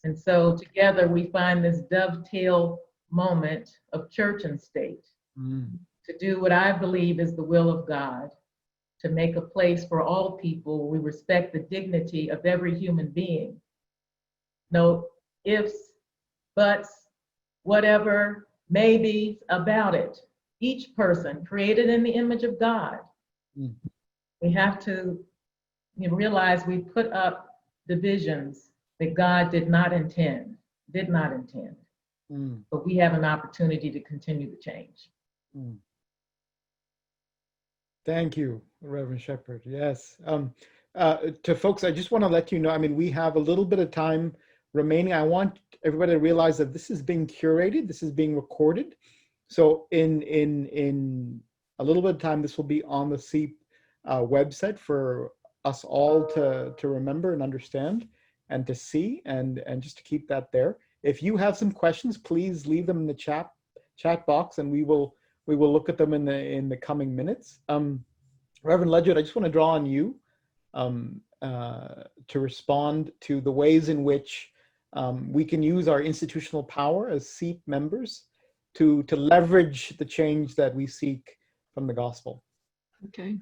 Speaker 3: And so together we find this dovetail moment of church and state to do what I believe is the will of God, to make a place for all people where we respect the dignity of every human being. No ifs, buts, whatever, maybe about it. Each person created in the image of God. We have to realize we put up divisions that God did not intend. But we have an opportunity to continue to change.
Speaker 1: Thank you, Reverend Shepherd. Yes. To folks, I just want to let you know, I mean, we have a little bit of time remaining. I want everybody to realize that this is being curated, this is being recorded. So in a little bit of time, this will be on the SEEP website for us all to remember and understand and to see, and just to keep that there. If you have some questions, please leave them in the chat box, and we will look at them in the coming minutes. Reverend Ledyard, I just want to draw on you to respond to the ways in which we can use our institutional power as SEEP members to leverage the change that we seek from the gospel.
Speaker 6: Okay.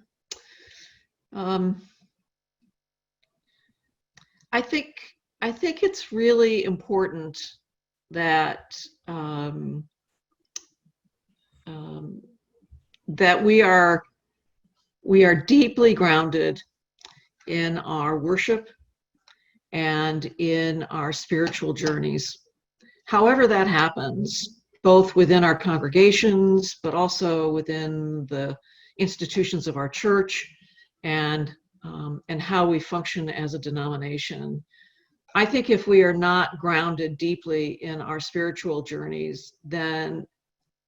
Speaker 6: I think it's really important that that we are deeply grounded in our worship and in our spiritual journeys. However that happens, both within our congregations, but also within the institutions of our church, and how we function as a denomination. I think if we are not grounded deeply in our spiritual journeys, then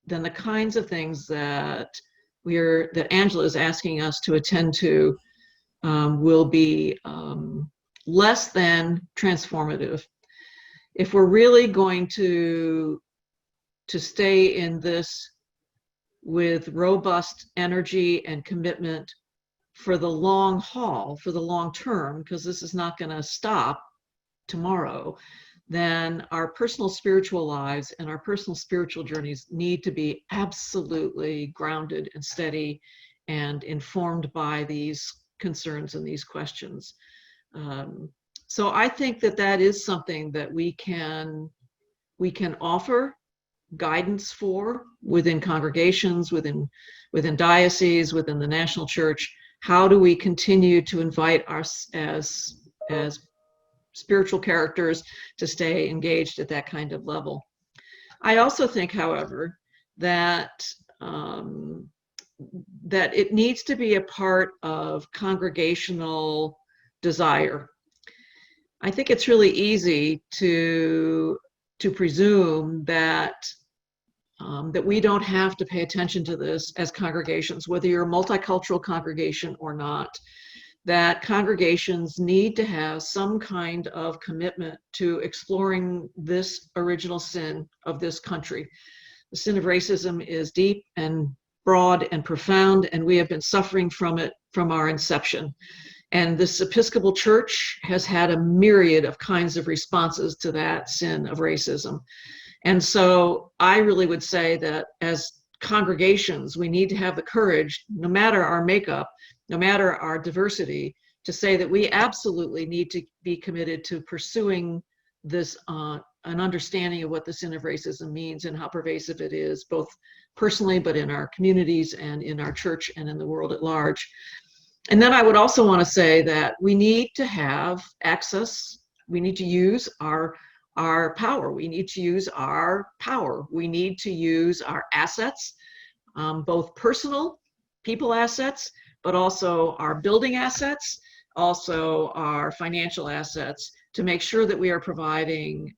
Speaker 6: the kinds of things that that Angela is asking us to attend to will be less than transformative. If we're really going to stay in this with robust energy and commitment for the long haul, for the long term, because this is not going to stop tomorrow, then our personal spiritual lives and our personal spiritual journeys need to be absolutely grounded and steady and informed by these concerns and these questions. So I think that is something that we can offer guidance for within congregations, within dioceses, within the national church. How do we continue to invite us as spiritual characters to stay engaged at that kind of level? I also think, however, that it needs to be a part of congregational desire. I think it's really easy to presume that we don't have to pay attention to this as congregations, whether you're a multicultural congregation or not, that congregations need to have some kind of commitment to exploring this original sin of this country. The sin of racism is deep and broad and profound, and we have been suffering from it from our inception. And this Episcopal Church has had a myriad of kinds of responses to that sin of racism. And so I really would say that as congregations, we need to have the courage, no matter our makeup, no matter our diversity, to say that we absolutely need to be committed to pursuing this, an understanding of what the sin of racism means and how pervasive it is, both personally, but in our communities and in our church and in the world at large. And then I would also want to say that we need to have access. We need to use our power. We need to use our power. We need to use our assets, both personal people assets, but also our building assets, also our financial assets, to make sure that we are providing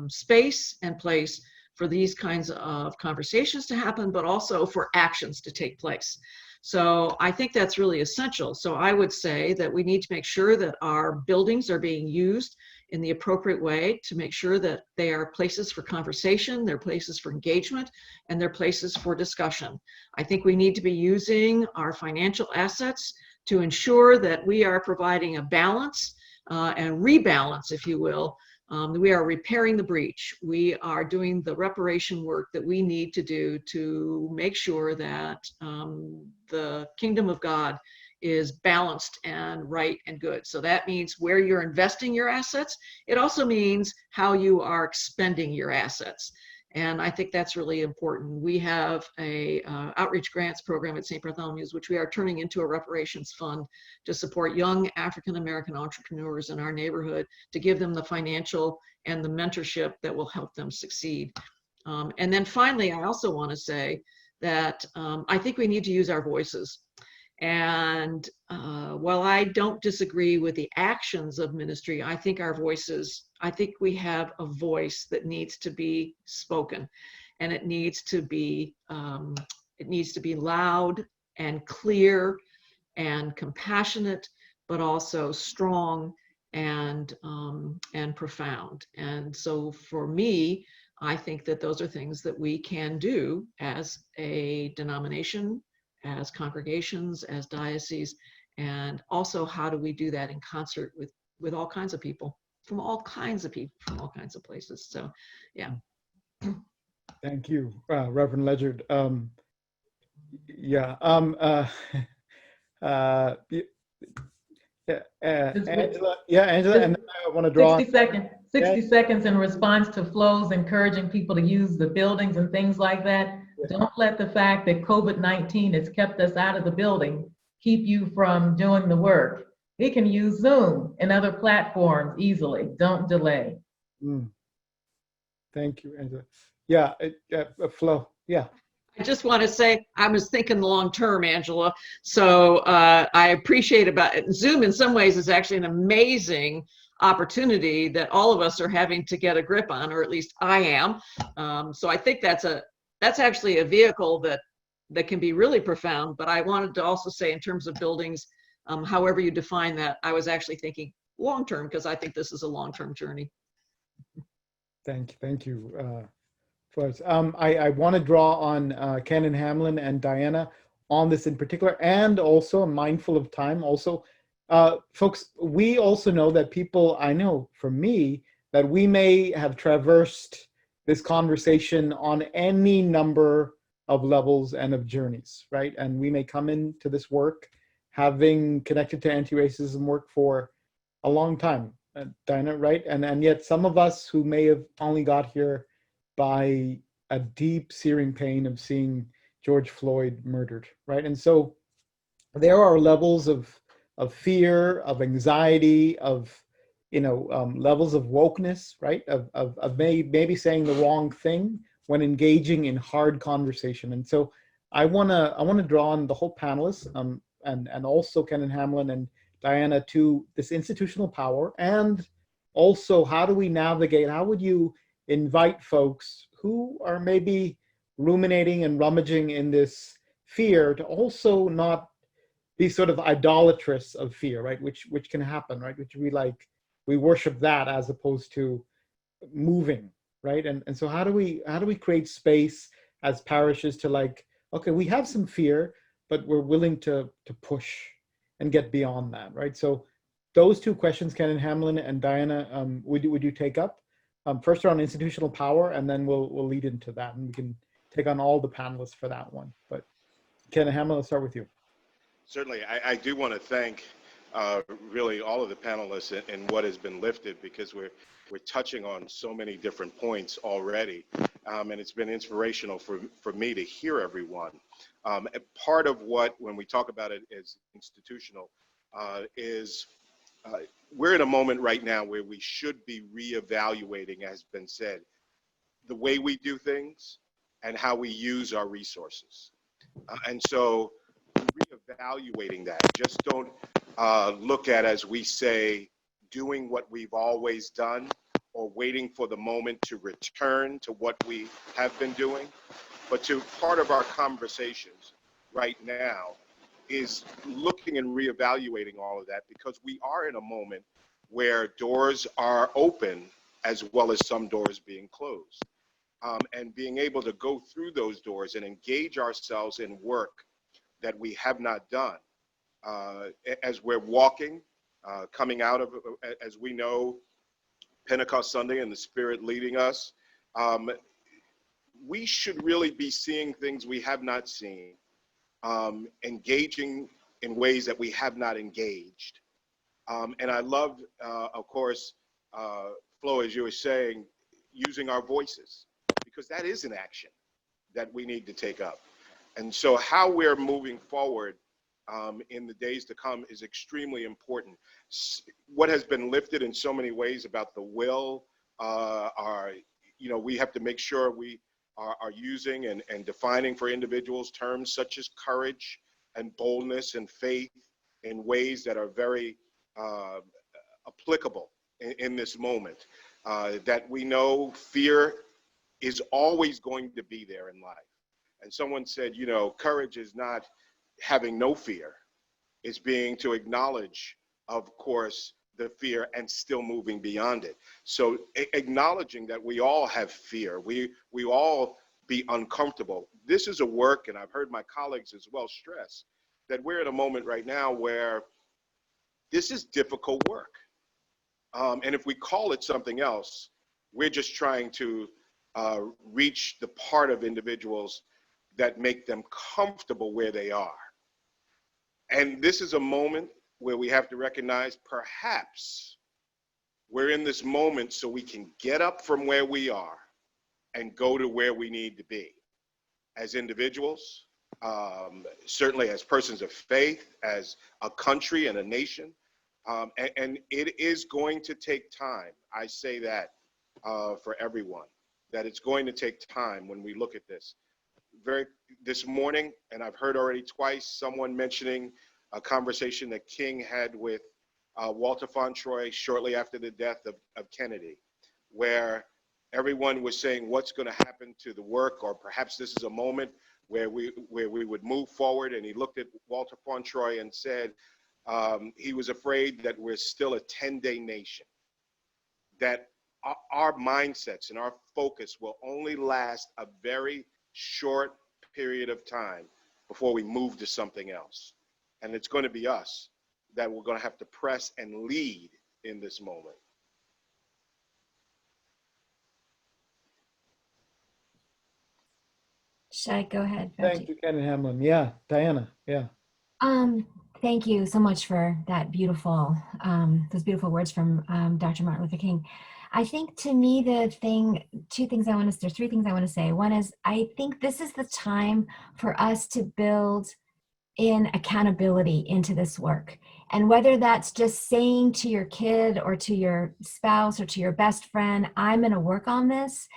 Speaker 6: space and place for these kinds of conversations to happen, but also for actions to take place. So I think that's really essential. So I would say that we need to make sure that our buildings are being used in the appropriate way, to make sure that they are places for conversation, they're places for engagement, and they're places for discussion. I think we need to be using our financial assets to ensure that we are providing a balance and rebalance, if you will. We are repairing the breach. We are doing the reparation work that we need to do to make sure that the kingdom of God is balanced and right and good. So that means where you're investing your assets. It also means how you are expending your assets. And I think that's really important. We have a outreach grants program at St. Bartholomew's, which we are turning into a reparations fund to support young African-American entrepreneurs in our neighborhood, to give them the financial and the mentorship that will help them succeed. And then finally, I also want to say that I think we need to use our voices. And while I don't disagree with the actions of ministry, I think our voices, I think we have a voice that needs to be spoken, and it needs to be loud and clear and compassionate, but also strong and profound. And so for me, I think that those are things that we can do as a denomination, as congregations, as dioceses, and also how do we do that in concert with all kinds of people, from all kinds of people, from all kinds of places. So, yeah.
Speaker 1: Thank you, Reverend Ledyard. Angela, Angela, and then I want to draw
Speaker 3: 60 seconds in response to Flo's encouraging people to use the buildings and things like that. Don't let the fact that COVID-19 has kept us out of the building keep you from doing the work. We can use Zoom and other platforms easily. Don't delay.
Speaker 1: Thank you, Angela. Yeah, Flo, yeah.
Speaker 6: I just want to say, I was thinking long term, Angela. So I appreciate about it. Zoom in some ways is actually an amazing opportunity that all of us are having to get a grip on, or at least I am. So I think that's actually a vehicle that that can be really profound. But I wanted to also say, in terms of buildings, however you define that, I was actually thinking long-term, because I think this is a long-term journey.
Speaker 1: Thank you, Florence. I want to draw on Ken Hamlin and Diana on this in particular, and also I'm mindful of time. Also, folks, we also know that people, I know for me, that we may have traversed this conversation on any number of levels and of journeys, right? And we may come into this work having connected to anti-racism work for a long time, Diana, right? And yet some of us who may have only got here by a deep searing pain of seeing George Floyd murdered, right? And so there are levels of fear, of anxiety, of levels of wokeness, right? Of maybe saying the wrong thing when engaging in hard conversation. And so I wanna draw on the whole panelists, and also Ken Hamlin and Diana, to this institutional power, and also how do we navigate, how would you invite folks who are maybe ruminating and rummaging in this fear to also not be sort of idolatrous of fear, right? Which can happen, right? Which we worship that as opposed to moving, right? And so how do we create space as parishes to okay, we have some fear, but we're willing to push and get beyond that, right? So those two questions, Ken Hamlin and Diana, would you take up? First around institutional power, and then we'll lead into that, and we can take on all the panelists for that one. But Ken Hamlin, let's start with you.
Speaker 2: Certainly, I do want to thank really all of the panelists and what has been lifted, because we're touching on so many different points already, and it's been inspirational for me to hear everyone. Part of what, when we talk about it as institutional, is we're in a moment right now where we should be reevaluating, as has been said, the way we do things and how we use our resources. And so reevaluating that, just don't look at, as we say, doing what we've always done or waiting for the moment to return to what we have been doing, but to part of our conversations right now is looking and reevaluating all of that, because we are in a moment where doors are open as well as some doors being closed. And being able to go through those doors and engage ourselves in work that we have not done. As we're walking, coming out of, as we know, Pentecost Sunday and the Spirit leading us, we should really be seeing things we have not seen, engaging in ways that we have not engaged. And I love, of course, Flo, as you were saying, using our voices, because that is an action that we need to take up. And so how we're moving forward in the days to come is extremely important. What has been lifted in so many ways about the will, we have to make sure we are using and defining for individuals terms such as courage and boldness and faith in ways that are very applicable in this moment. That we know fear is always going to be there in life. And someone said, courage is not having no fear. It's being to acknowledge, of course, the fear and still moving beyond it. So acknowledging that we all have fear, we all be uncomfortable. This is a work, and I've heard my colleagues as well stress, that we're in a moment right now where this is difficult work. And if we call it something else, we're just trying to reach the part of individuals that make them comfortable where they are. And this is a moment where we have to recognize perhaps we're in this moment so we can get up from where we are and go to where we need to be as individuals, certainly as persons of faith, as a country and a nation. And it is going to take time. I say that for everyone, that it's going to take time when we look at this. This morning, and I've heard already twice, someone mentioning a conversation that King had with Walter Fauntroy shortly after the death of Kennedy, where everyone was saying what's going to happen to the work, or perhaps this is a moment where we would move forward. And he looked at Walter Fauntroy and said he was afraid that we're still a 10-day nation, that our mindsets and our focus will only last a very short period of time before we move to something else. And it's going to be us that we're going to have to press and lead in this moment.
Speaker 4: Should I go ahead?
Speaker 1: Thank you, Ken and Hamlin. Yeah, Diana. Yeah.
Speaker 4: Thank you so much for that beautiful, those beautiful words from Dr. Martin Luther King. I think to me, there's three things I want to say. One is, I think this is the time for us to build in accountability into this work. And whether that's just saying to your kid or to your spouse or to your best friend, I'm going to work on this,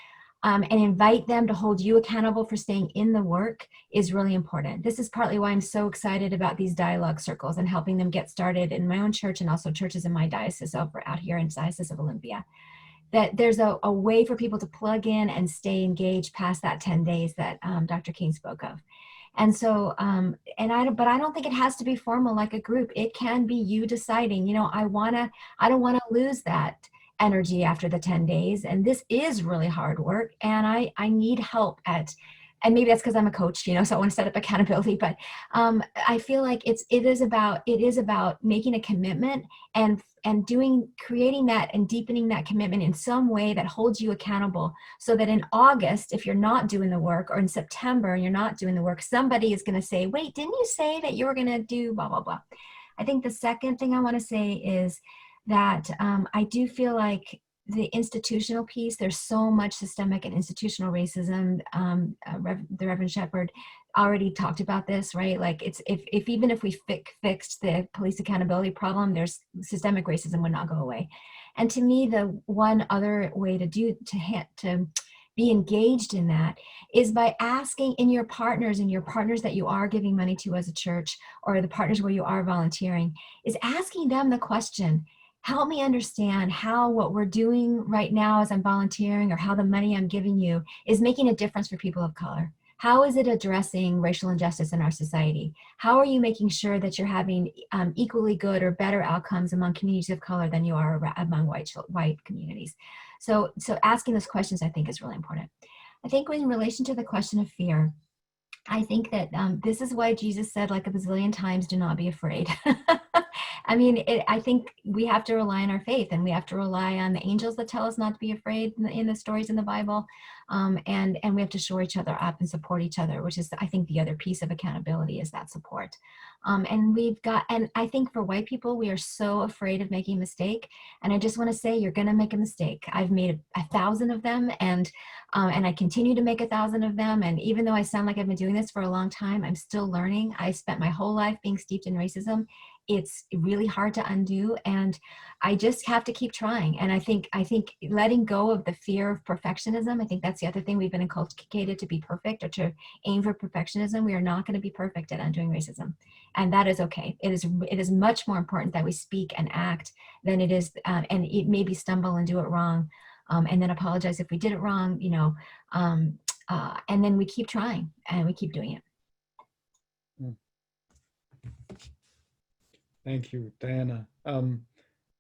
Speaker 4: and invite them to hold you accountable for staying in the work is really important. This is partly why I'm so excited about these dialogue circles and helping them get started in my own church and also churches in my diocese over out here in Diocese of Olympia. That there's a way for people to plug in and stay engaged past that 10 days that Dr. King spoke of. And so, but I don't think it has to be formal like a group. It can be you deciding, you know, I don't want to lose that energy after the 10 days. And this is really hard work. And I need help and maybe that's because I'm a coach, you know, so I want to set up accountability, but I feel like it is about making a commitment and creating that and deepening that commitment in some way that holds you accountable, so that in August, if you're not doing the work, or in September and you're not doing the work, somebody is going to say, wait, didn't you say that you were going to do blah, blah, blah. I think the second thing I want to say is that I do feel like the institutional piece, there's so much systemic and institutional racism. The Reverend Shepherd already talked about this, right? Like if even if we fixed the police accountability problem, there's systemic racism would not go away. And to me, the one other way to be engaged in that is by asking in your partners that you are giving money to as a church, or the partners where you are volunteering, is asking them the question, help me understand how what we're doing right now as I'm volunteering, or how the money I'm giving you is making a difference for people of color. How is it addressing racial injustice in our society? How are you making sure that you're having equally good or better outcomes among communities of color than you are among white communities? So asking those questions, I think, is really important. I think in relation to the question of fear, I think that this is why Jesus said like a bazillion times, do not be afraid. I mean, I think we have to rely on our faith, and we have to rely on the angels that tell us not to be afraid in the stories in the Bible. And we have to shore each other up and support each other, which is, I think, the other piece of accountability is that support. And I think for white people, we are so afraid of making a mistake. And I just want to say, you're going to make a mistake. I've made 1,000 of them, and I continue to make 1,000 of them. And even though I sound like I've been doing this for a long time, I'm still learning. I spent my whole life being steeped in racism. It's really hard to undo, and I just have to keep trying. And I think letting go of the fear of perfectionism, I think that's the other thing. We've been inculcated to be perfect or to aim for perfectionism. We are not going to be perfect at undoing racism, and that is okay. It is much more important that we speak and act than it is, and it maybe stumble and do it wrong, and then apologize if we did it wrong, you know, and then we keep trying and we keep doing it.
Speaker 1: Thank you, Diana.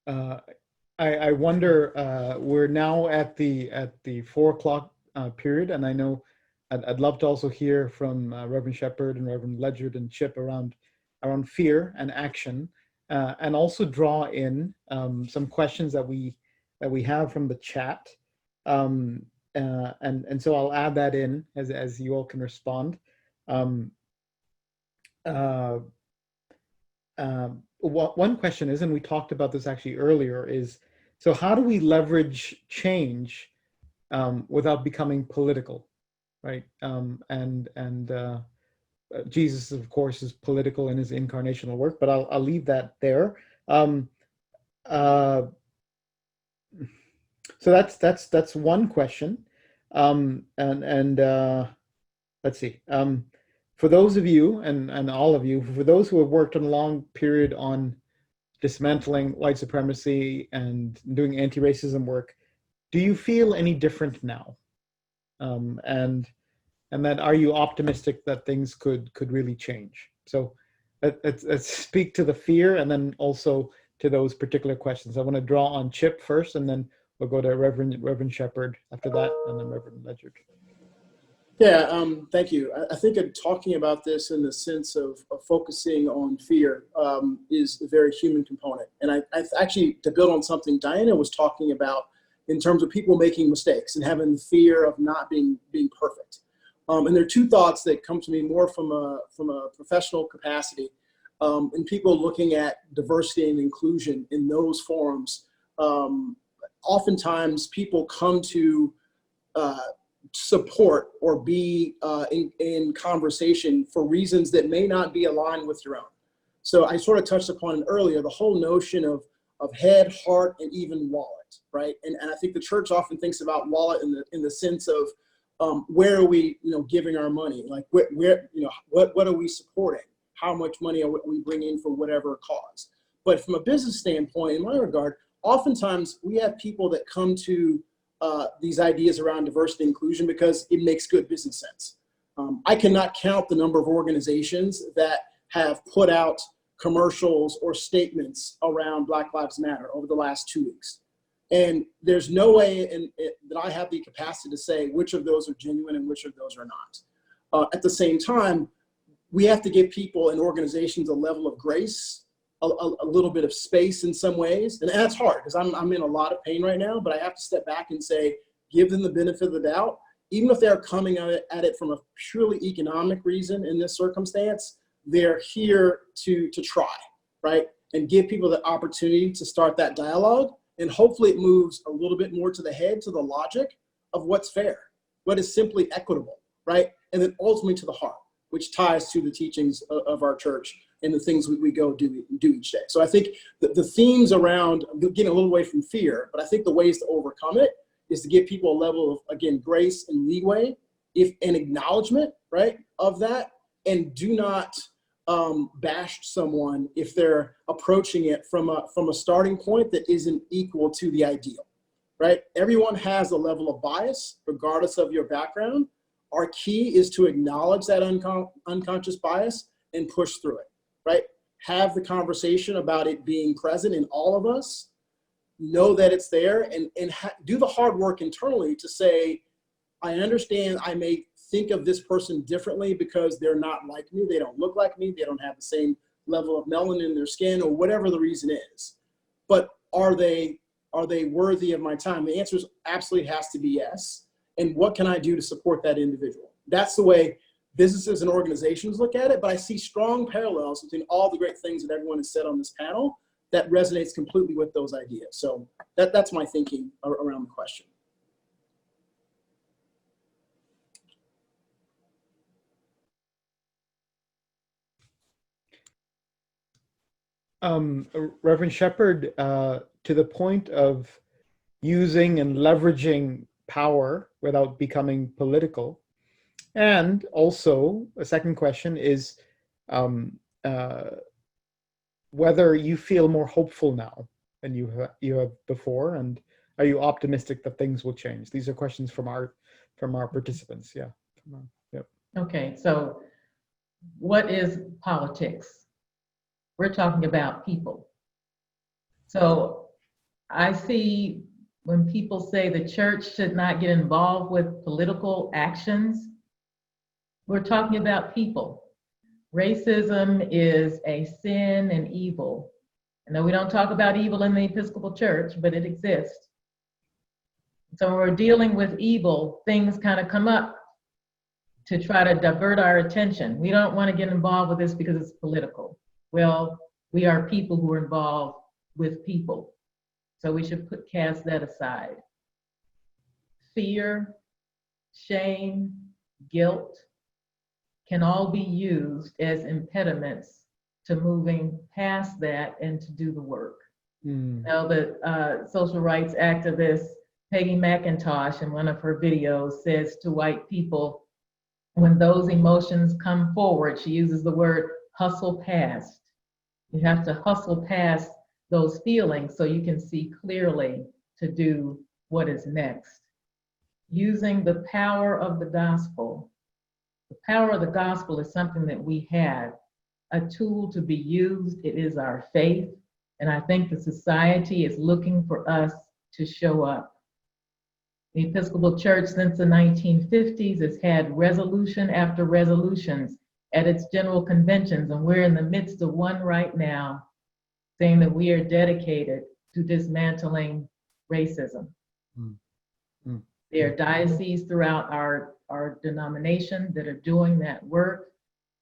Speaker 1: I wonder, we're now at the 4 o'clock period, and I know I'd love to also hear from Reverend Shepherd and Reverend Ledyard and Chip around fear and action, and also draw in some questions that we have from the chat, and so I'll add that in as you all can respond. One question is, and we talked about this actually earlier, is so how do we leverage change without becoming political, right? Jesus, of course, is political in his incarnational work, but I'll leave that there. So that's one question, and let's see. For those of you, and all of you, for those who have worked on a long period on dismantling white supremacy and doing anti-racism work, do you feel any different now? And and then are you optimistic that things could really change? So let's speak to the fear and then also to those particular questions. I want to draw on Chip first, and then we'll go to Reverend Shepherd after that, and then Reverend Ledyard.
Speaker 5: Yeah, thank you. I think talking about this in the sense of focusing on fear is a very human component. And I actually, to build on something Diana was talking about in terms of people making mistakes and having the fear of not being perfect. And there are two thoughts that come to me more from a professional capacity, and people looking at diversity and inclusion in those forums. Oftentimes people come to support or be in conversation for reasons that may not be aligned with your own. So I sort of touched upon it earlier, the whole notion of head, heart, and even wallet, right? And I think the church often thinks about wallet in the sense of where are we, giving our money? Like where what are we supporting? How much money are we bringing in for whatever cause? But from a business standpoint, in my regard, oftentimes we have people that come to these ideas around diversity and inclusion because it makes good business sense. I cannot count the number of organizations that have put out commercials or statements around Black Lives Matter over the last 2 weeks. And there's no way that I have the capacity to say which of those are genuine and which of those are not. At the same time, we have to give people and organizations a level of grace, a little bit of space in some ways. And that's hard because I'm in a lot of pain right now, but I have to step back and say, give them the benefit of the doubt. Even if they're coming at it from a purely economic reason in this circumstance, they're here to try, right? And give people the opportunity to start that dialogue. And hopefully it moves a little bit more to the head, to the logic of what's fair, what is simply equitable, right? And then ultimately to the heart, which ties to the teachings of our church and the things we go do each day. So I think the themes around getting a little away from fear, but I think the ways to overcome it is to give people a level of, again, grace and leeway, if an acknowledgement, right, of that, and do not bash someone if they're approaching it from a starting point that isn't equal to the ideal, right? Everyone has a level of bias, regardless of your background. Our key is to acknowledge that unconscious bias and push through it, right? Have the conversation about it being present in all of us, know that it's there, and do the hard work internally to say, I understand I may think of this person differently because they're not like me, they don't look like me, they don't have the same level of melanin in their skin, or whatever the reason is. But are they worthy of my time? The answer is absolutely has to be yes. And what can I do to support that individual? That's the way businesses and organizations look at it, but I see strong parallels between all the great things that everyone has said on this panel that resonates completely with those ideas. So that's my thinking around the question.
Speaker 1: Reverend Shepherd, to the point of using and leveraging power without becoming political. And also, a second question is whether you feel more hopeful now than you have before, and are you optimistic that things will change? These are questions from our participants. Yeah. Yep.
Speaker 3: Okay, so what is politics? We're talking about people. So I see when people say the church should not get involved with political actions, we're talking about people. Racism is a sin and evil. I know we don't talk about evil in the Episcopal Church, but it exists. So when we're dealing with evil, things kind of come up to try to divert our attention. We don't want to get involved with this because it's political. Well, we are people who are involved with people. So we should cast that aside. Fear, shame, guilt can all be used as impediments to moving past that and to do the work. Now, the social rights activist Peggy McIntosh in one of her videos says to white people, when those emotions come forward, she uses the word hustle past. You have to hustle past those feelings so you can see clearly to do what is next. Using the power of the gospel The power of the gospel is something that we have, a tool to be used. It is our faith. And I think the society is looking for us to show up. The Episcopal Church since the 1950s has had resolution after resolutions at its general conventions, and we're in the midst of one right now saying that we are dedicated to dismantling racism. There are dioceses throughout our denomination that are doing that work.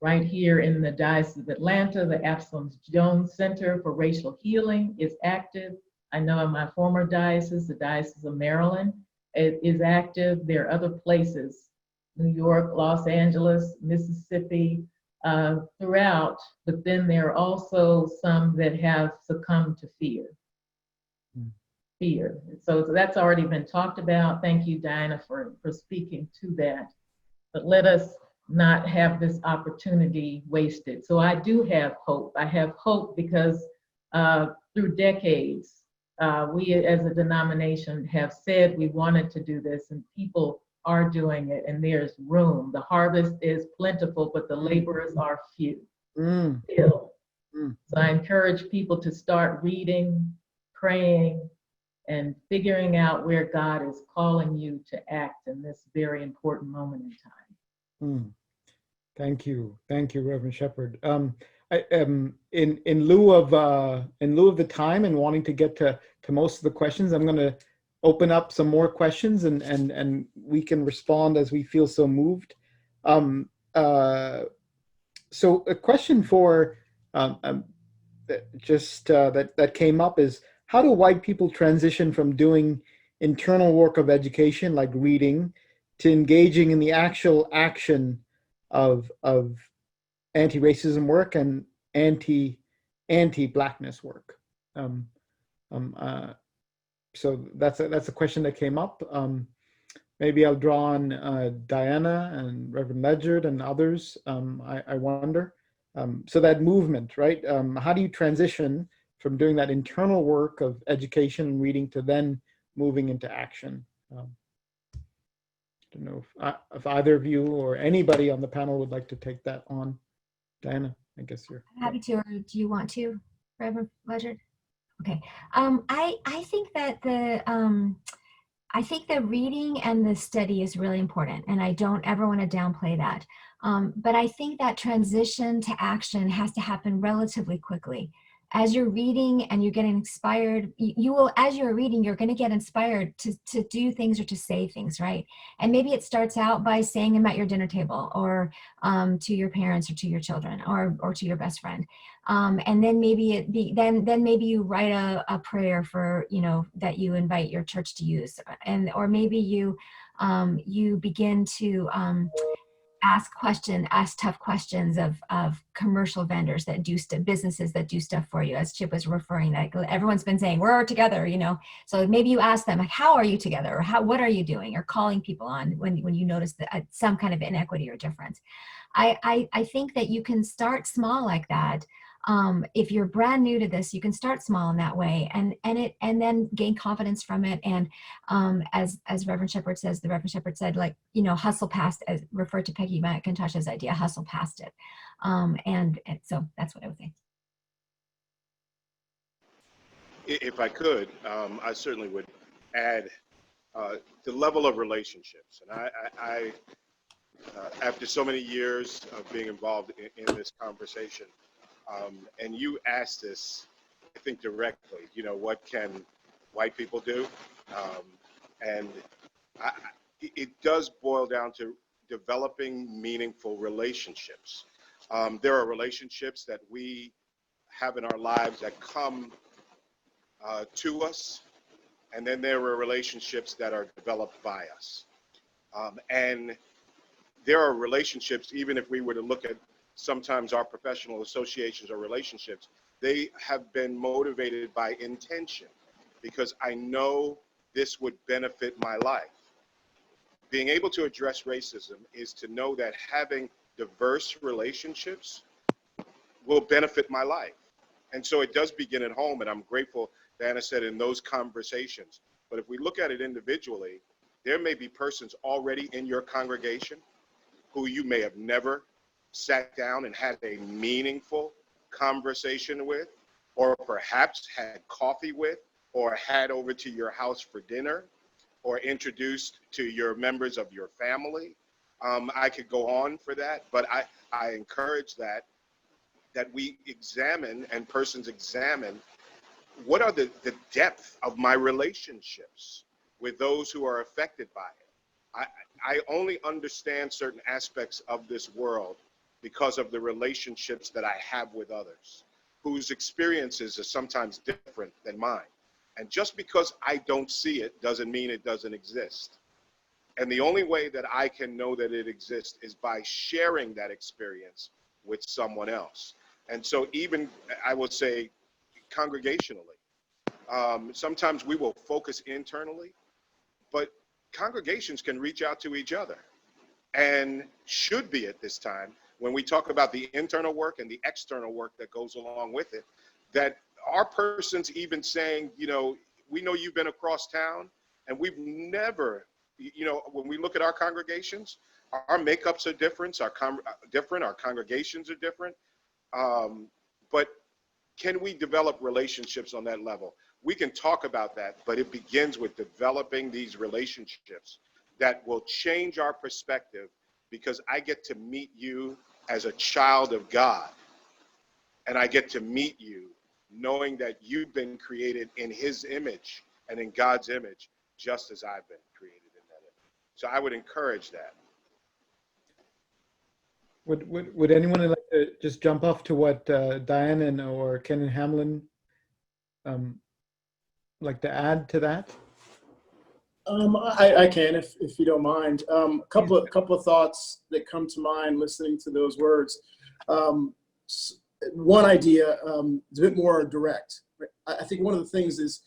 Speaker 3: Right here in the Diocese of Atlanta, the Absalom Jones Center for Racial Healing is active. I know in my former diocese, the Diocese of Maryland, it is active. There are other places, New York, Los Angeles, Mississippi, throughout, but then there are also some that have succumbed to fear. Fear. So that's already been talked about. Thank you, Diana, for speaking to that. But let us not have this opportunity wasted. So I do have hope. I have hope because through decades, we as a denomination have said we wanted to do this, and people are doing it, and there's room. The harvest is plentiful, but the laborers are few. Still. So I encourage people to start reading, praying, and figuring out where God is calling you to act in this very important moment in time.
Speaker 1: Thank you, Reverend Shepherd. In lieu of the time and wanting to get to most of the questions, I'm going to open up some more questions, and we can respond as we feel so moved. So a question for that came up is, how do white people transition from doing internal work of education like reading to engaging in the actual action of anti-racism work and anti-blackness work? So that's a question that came up. Maybe I'll draw on Diana and Reverend Ledyard and others. I wonder. So that movement, right? How do you transition from doing that internal work of education and reading to then moving into action? I don't know if either of you or anybody on the panel would like to take that on. Diana, I guess you're
Speaker 4: happy to, or do you want to, Reverend Ledyard? Okay. I think that the reading and the study is really important, and I don't ever want to downplay that. But I think that transition to action has to happen relatively quickly. As you're reading and you're getting inspired, you will, as you're reading, you're going to get inspired to do things or to say things, right? And maybe it starts out by saying them at your dinner table, or to your parents, or to your children, or to your best friend. And then maybe then maybe you write a prayer for, that you invite your church to use, or maybe you begin to ask tough questions of commercial vendors that do businesses that do stuff for you, as Chip was referring. Like everyone's been saying, we're together, So maybe you ask them, like, how are you together, or what are you doing, or calling people on when you notice that some kind of inequity or difference. I think that you can start small like that. If you're brand new to this, you can start small in that way, and then gain confidence from it. And as Reverend Shepherd says, the Reverend Shepherd said, like, hustle past, as referred to Peggy McIntosh's idea, hustle past it. And so that's what I would say.
Speaker 2: If I could, I certainly would add the level of relationships. And I after so many years of being involved in this conversation, and you asked this, I think, directly, what can white people do? And it does boil down to developing meaningful relationships. There are relationships that we have in our lives that come to us, and then there are relationships that are developed by us. And there are relationships, even if we were to look at sometimes our professional associations or relationships, they have been motivated by intention, because I know this would benefit my life. Being able to address racism is to know that having diverse relationships will benefit my life. And so it does begin at home, and I'm grateful, Diana said, in those conversations. But if we look at it individually, there may be persons already in your congregation who you may have never sat down and had a meaningful conversation with, or perhaps had coffee with, or had over to your house for dinner, or introduced to your members of your family. I could go on for that, but I encourage that we examine, and persons examine, what are the depth of my relationships with those who are affected by it. I only understand certain aspects of this world because of the relationships that I have with others, whose experiences are sometimes different than mine. And just because I don't see it doesn't mean it doesn't exist. And the only way that I can know that it exists is by sharing that experience with someone else. And so even, I would say, congregationally, sometimes we will focus internally, but congregations can reach out to each other, and should be at this time, when we talk about the internal work and the external work that goes along with it, that our persons even saying, you know, we know you've been across town, and we've never, you know, when we look at our congregations, our makeups are different, our congregations are different, but can we develop relationships on that level? We can talk about that, but it begins with developing these relationships that will change our perspective, because I get to meet you as a child of God, and I get to meet you knowing that you've been created in his image and in God's image, just as I've been created in that image. So I would encourage that.
Speaker 1: Would anyone like to just jump off to what Diane or Ken and Hamlin like to add to that?
Speaker 5: I can, if you don't mind. Couple of thoughts that come to mind listening to those words. One idea is a bit more direct. I think one of the things is,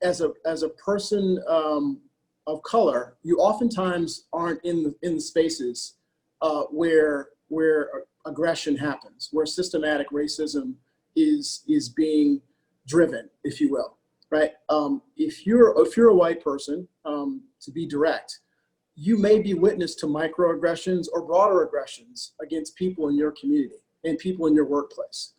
Speaker 5: as a person of color, you oftentimes aren't in the spaces where aggression happens, where systematic racism is being driven, if you will. Right. If you're a white person, to be direct, you may be witness to microaggressions or broader aggressions against people in your community and people in your workplace.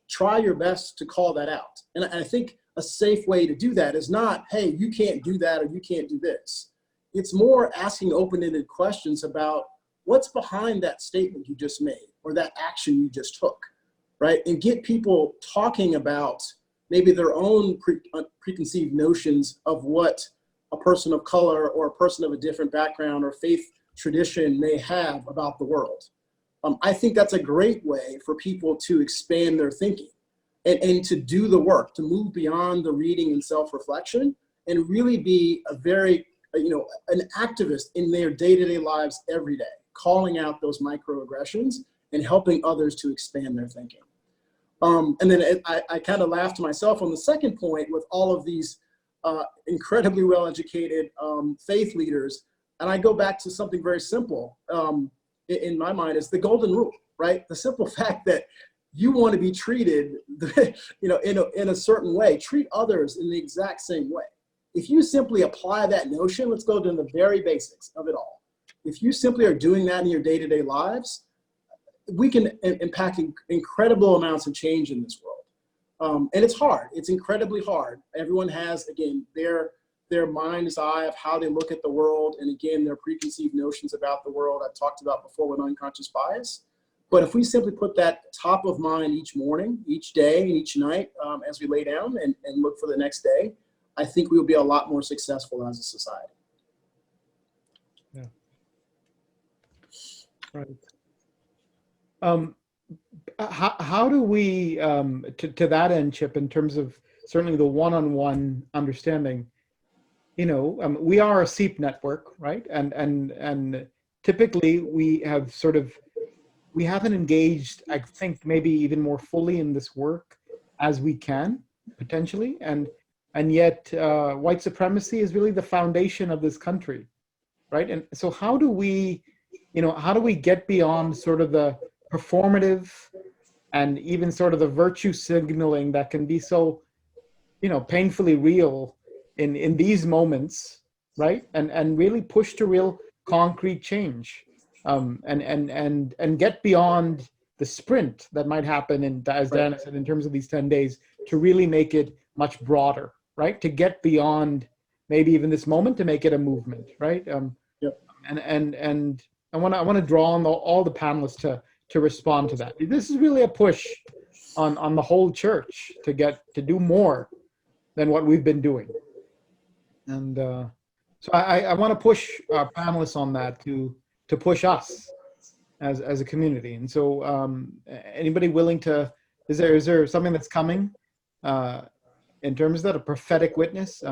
Speaker 5: Try your best to call that out. And I think a safe way to do that is not, hey, you can't do that or you can't do this. It's more asking open-ended questions about what's behind that statement you just made or that action you just took, right? And get people talking about maybe their own preconceived notions of what a person of color or a person of a different background or faith tradition may have about the world. I think that's a great way for people to expand their thinking and to do the work, to move beyond the reading and self-reflection and really be a very, an activist in their day-to-day lives every day, calling out those microaggressions and helping others to expand their thinking. And then I kind of laughed to myself on the second point with all of these incredibly well-educated faith leaders. And I go back to something very simple in my mind is the golden rule, right? The simple fact that you want to be treated, in a certain way, treat others in the exact same way. If you simply apply that notion, let's go to the very basics of it all. If you simply are doing that in your day-to-day lives, we can impact incredible amounts of change in this world. And it's hard. It's incredibly hard. Everyone has, again, their mind's eye of how they look at the world. And again, their preconceived notions about the world I've talked about before with unconscious bias. But if we simply put that top of mind each morning, each day, and each night as we lay down and look for the next day, I think we will be a lot more successful as a society.
Speaker 1: Yeah. Right. How do we, to that end, Chip, in terms of certainly the one-on-one understanding, we are a SEEP network, right? And typically we haven't engaged, I think, maybe even more fully in this work as we can, potentially. And yet white supremacy is really the foundation of this country, right? And so how do we get beyond sort of the performative and even sort of the virtue signaling that can be so, painfully real in these moments, right? And really push to real concrete change, and get beyond the sprint that might happen in, as
Speaker 5: Right.
Speaker 1: Diana said, in terms of these 10 days, to really make it much broader, right? To get beyond maybe even this moment, to make it a movement, right?
Speaker 5: Yep.
Speaker 1: And I want to draw on all the panelists to respond to that. This is really a push on the whole church to do more than what we've been doing. And so I want to push our panelists on that to push us as a community. And so anybody willing to, is there something that's coming in terms of that, a prophetic witness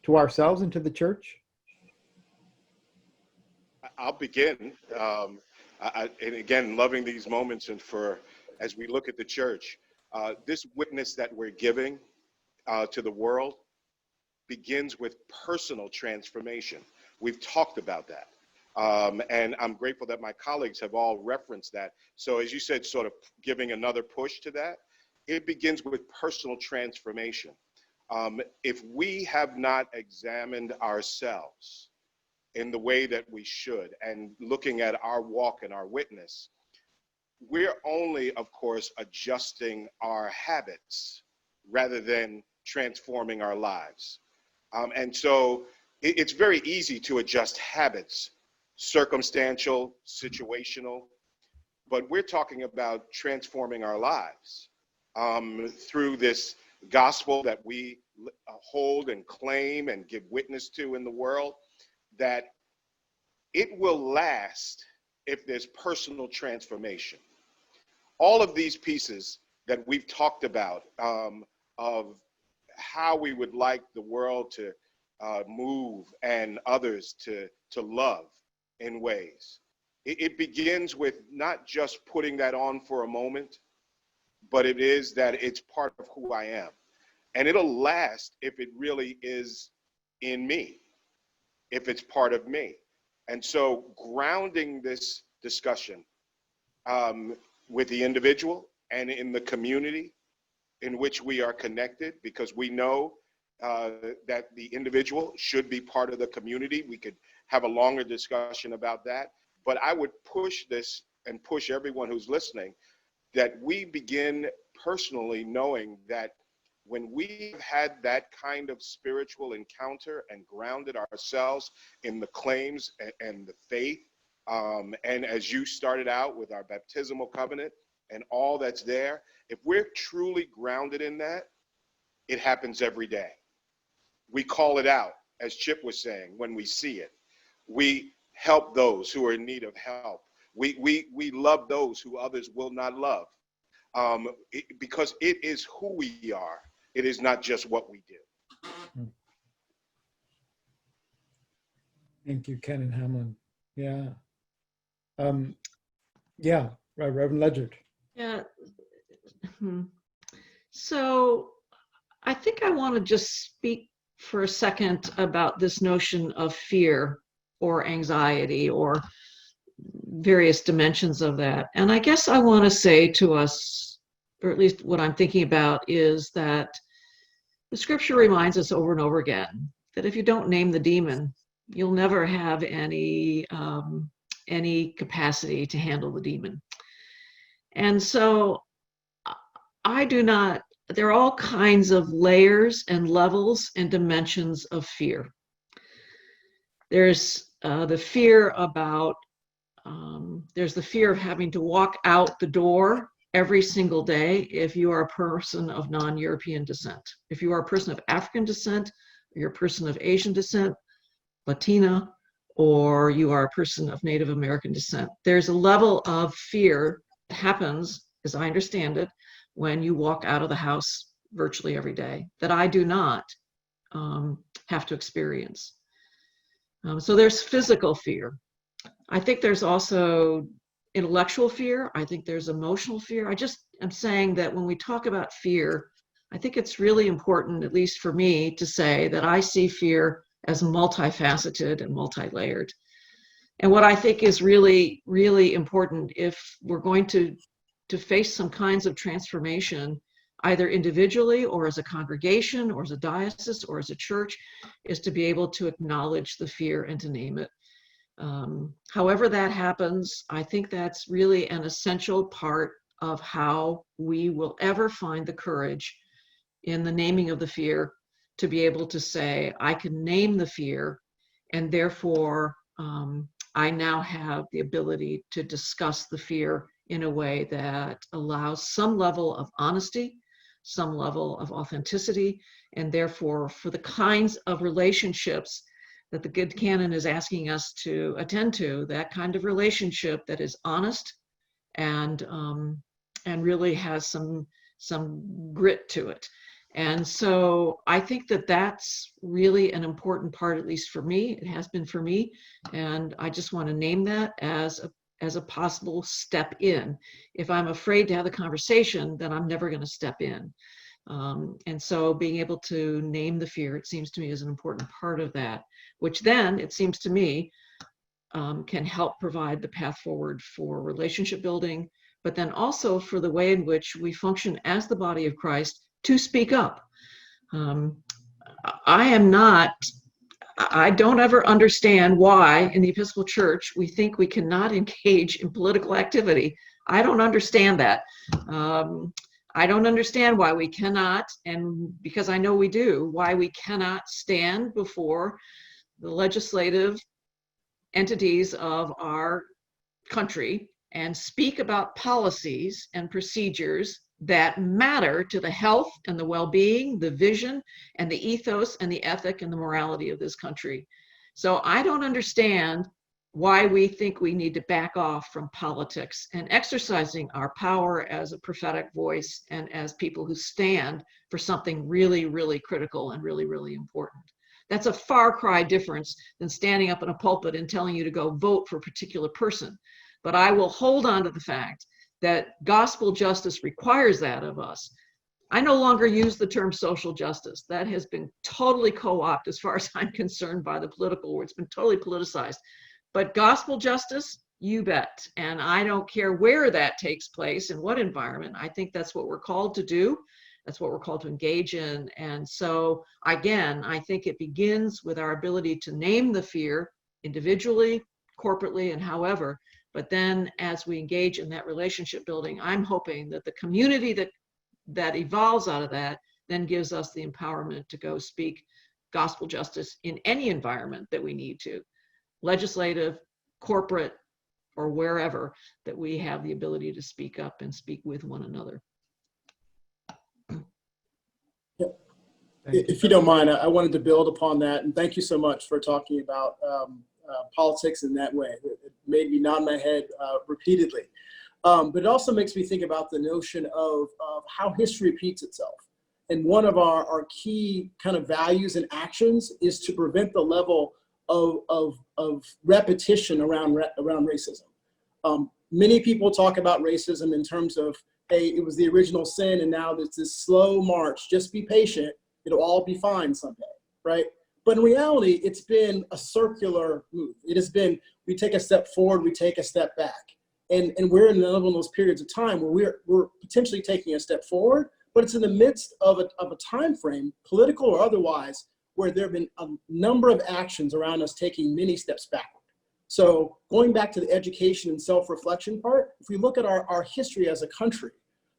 Speaker 1: to ourselves and to the church?
Speaker 2: I'll begin. And again, loving these moments, and as we look at the church, this witness that we're giving to the world begins with personal transformation. We've talked about that. And I'm grateful that my colleagues have all referenced that. So as you said, sort of giving another push to that, it begins with personal transformation. If we have not examined ourselves in the way that we should, and looking at our walk and our witness, we're only, of course, adjusting our habits rather than transforming our lives. And so it's very easy to adjust habits, circumstantial, situational, but we're talking about transforming our lives through this gospel that we hold and claim and give witness to in the world, that it will last if there's personal transformation. All of these pieces that we've talked about of how we would like the world to move and others to love in ways. It begins with not just putting that on for a moment, but it is that it's part of who I am. And it'll last if it really is in me, if it's part of me. And so grounding this discussion with the individual and in the community in which we are connected, because we know that the individual should be part of the community. We could have a longer discussion about that, but I would push this and push everyone who's listening that we begin personally knowing that when we've had that kind of spiritual encounter and grounded ourselves in the claims and the faith, and as you started out with our baptismal covenant and all that's there, if we're truly grounded in that, it happens every day. We call it out, as Chip was saying, when we see it. We help those who are in need of help. We love those who others will not love, because it is who we are. It is not just what we do.
Speaker 1: Thank you, Ken and Hamlin. Yeah. Yeah, right, Reverend Ledyard.
Speaker 6: Yeah. So I think I want to just speak for a second about this notion of fear or anxiety or various dimensions of that. And I guess I want to say to us, or at least what I'm thinking about, is that the scripture reminds us over and over again that if you don't name the demon, you'll never have any capacity to handle the demon. And so there are all kinds of layers and levels and dimensions of fear. There's the fear about, there's the fear of having to walk out the door every single day if you are a person of non-European descent. If you are a person of African descent, or you're a person of Asian descent, Latina, or you are a person of Native American descent, there's a level of fear that happens, as I understand it, when you walk out of the house virtually every day that I do not have to experience. So there's physical fear. I think there's also intellectual fear. I think there's emotional fear. I'm saying that when we talk about fear, I think it's really important, at least for me, to say that I see fear as multifaceted and multi-layered. And what I think is really, really important if we're going to face some kinds of transformation, either individually or as a congregation or as a diocese or as a church, is to be able to acknowledge the fear and to name it. However that happens, I think that's really an essential part of how we will ever find the courage in the naming of the fear to be able to say, I can name the fear, and therefore I now have the ability to discuss the fear in a way that allows some level of honesty, some level of authenticity, and therefore for the kinds of relationships that the good canon is asking us to attend to, that kind of relationship that is honest and really has some grit to it. And so I think that that's really an important part, at least for me. It has been for me, and I just want to name that as a possible step in. If I'm afraid to have the conversation, then I'm never going to step in. And so being able to name the fear, it seems to me, is an important part of that, which then, it seems to me, can help provide the path forward for relationship building, but then also for the way in which we function as the body of Christ to speak up. I don't ever understand why in the Episcopal Church we think we cannot engage in political activity. I don't understand that. I don't understand why we cannot, and because I know we do, why we cannot stand before the legislative entities of our country and speak about policies and procedures that matter to the health and the well-being, the vision and the ethos and the ethic and the morality of this country. So I don't understand why we think we need to back off from politics and exercising our power as a prophetic voice and as people who stand for something really, really critical and really, really important. That's a far cry difference than standing up in a pulpit and telling you to go vote for a particular person. But I will hold on to the fact that gospel justice requires that of us. I no longer use the term social justice. That has been totally co-opted, as far as I'm concerned, by the political world. It's been totally politicized. But gospel justice, you bet. And I don't care where that takes place, in what environment. I think that's what we're called to do. That's what we're called to engage in. And so, again, I think it begins with our ability to name the fear individually, corporately, and however. But then as we engage in that relationship building, I'm hoping that the community that evolves out of that then gives us the empowerment to go speak gospel justice in any environment that we need to, legislative, corporate, or wherever, that we have the ability to speak up and speak with one another.
Speaker 5: If you don't mind, I wanted to build upon that, and thank you so much for talking about politics in that way. It made me nod my head repeatedly. But it also makes me think about the notion of how history repeats itself. And one of our key kind of values and actions is to prevent the level of repetition around racism. Many people talk about racism in terms of, hey, it was the original sin, and now there's this slow march. Just be patient. It'll all be fine someday, right? But in reality, it's been a circular move. It has been, we take a step forward, we take a step back. And we're in one of those periods of time where we're potentially taking a step forward, but it's in the midst of a time frame, political or otherwise, where there have been a number of actions around us taking many steps backward. So going back to the education and self-reflection part, if we look at our history as a country,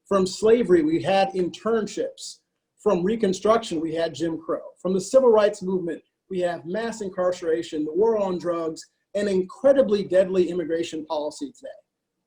Speaker 5: from slavery, we had internships. From Reconstruction, we had Jim Crow. From the Civil Rights Movement, we have mass incarceration, the war on drugs, and incredibly deadly immigration policy today.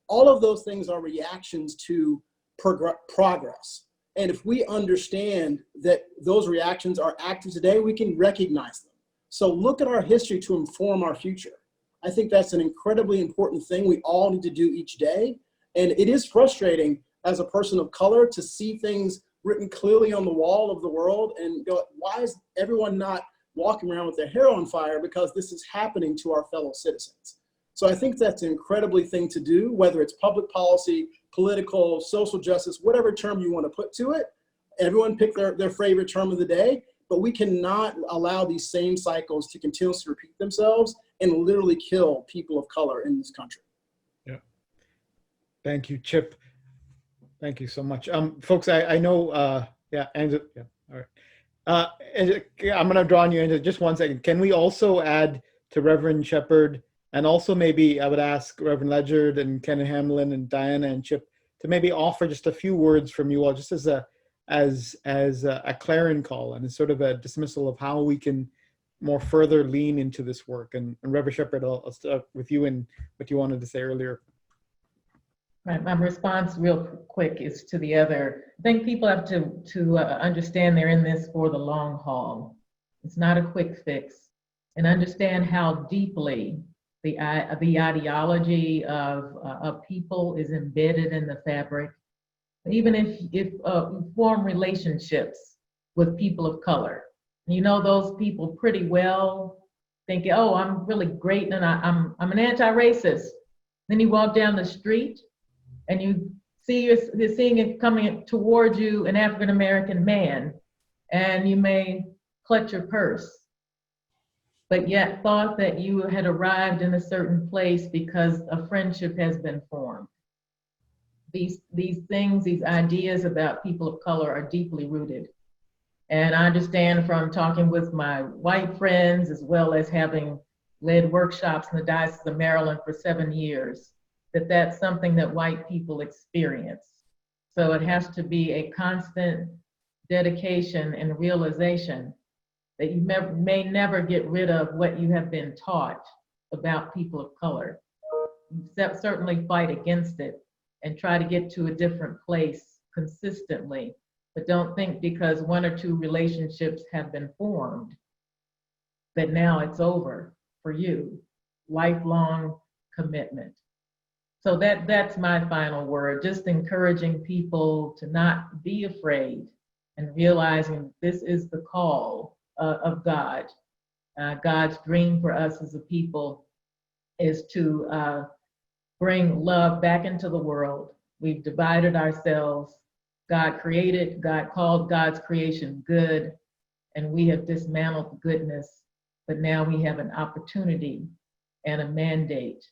Speaker 5: All of those things are reactions to progress. And if we understand that those reactions are active today, we can recognize them. So look at our history to inform our future. I think that's an incredibly important thing we all need to do each day. And it is frustrating as a person of color to see things written clearly on the wall of the world and go, why is everyone not walking around with their hair on fire? Because this is happening to our fellow citizens. So I think that's an incredibly thing to do, whether it's public policy, political, social justice, whatever term you want to put to it. Everyone pick their favorite term of the day, but we cannot allow these same cycles to continuously repeat themselves and literally kill people of color in this country.
Speaker 1: Yeah. Thank you, Chip. Thank you so much. Folks, I know, yeah, Andrew, yeah, all right. I'm going to draw on you into just one second. Can we also add to Reverend Shepherd And also maybe I would ask Reverend Ledyard and Kenneth Hamlin and Diana and Chip to maybe offer just a few words from you all, just as a clarion call and as sort of a dismissal of how we can more further lean into this work. And Reverend Shepherd, I'll start with you and what you wanted to say earlier.
Speaker 3: Right, my response real quick is to the other. I think people have to understand they're in this for the long haul. It's not a quick fix, and understand how deeply the ideology of people is embedded in the fabric. Even if you form relationships with people of color, you know those people pretty well, thinking, oh, I'm really great and I'm an anti-racist. Then you walk down the street and you're seeing it coming towards you, an African-American man, and you may clutch your purse, but yet thought that you had arrived in a certain place because a friendship has been formed. These things, these ideas about people of color are deeply rooted. And I understand from talking with my white friends, as well as having led workshops in the Diocese of Maryland for 7 years, that that's something that white people experience. So it has to be a constant dedication and realization that you may never get rid of what you have been taught about people of color. You certainly fight against it and try to get to a different place consistently, but don't think because 1 or 2 relationships have been formed that now it's over for you. Lifelong commitment. So that's my final word, just encouraging people to not be afraid and realizing this is the call of God. God's dream for us as a people is to bring love back into the world. We've divided ourselves. God created, God called God's creation good, and we have dismantled goodness, but now we have an opportunity and a mandate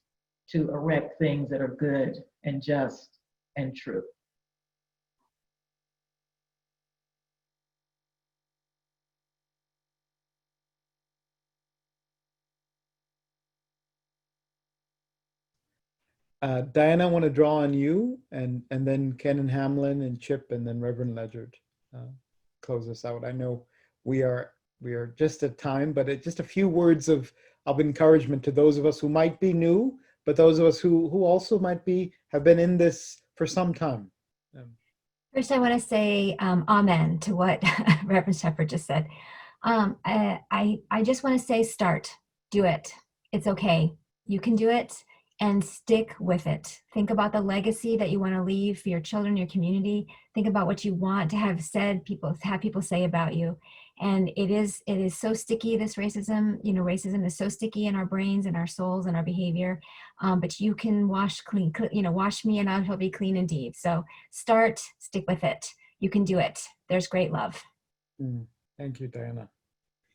Speaker 3: to erect things that are good and just and true.
Speaker 1: Diana, I want to draw on you, and then Ken and Hamlin and Chip, and then Reverend Ledyard close us out. I know we are just at time, but just a few words of encouragement to those of us who might be new, but those of us who also might have been in this for some time.
Speaker 4: First, I want to say amen to what Reverend Shepherd just said. I just want to say start, do it. It's okay. You can do it. And stick with it. Think about the legacy that you want to leave for your children, your community. Think about what you want to have people say about you. And it is so sticky, this racism. Racism is so sticky in our brains and our souls and our behavior. But you can wash me and I shall be clean indeed. So start, stick with it. You can do it. There's great love.
Speaker 1: Thank you, Diana.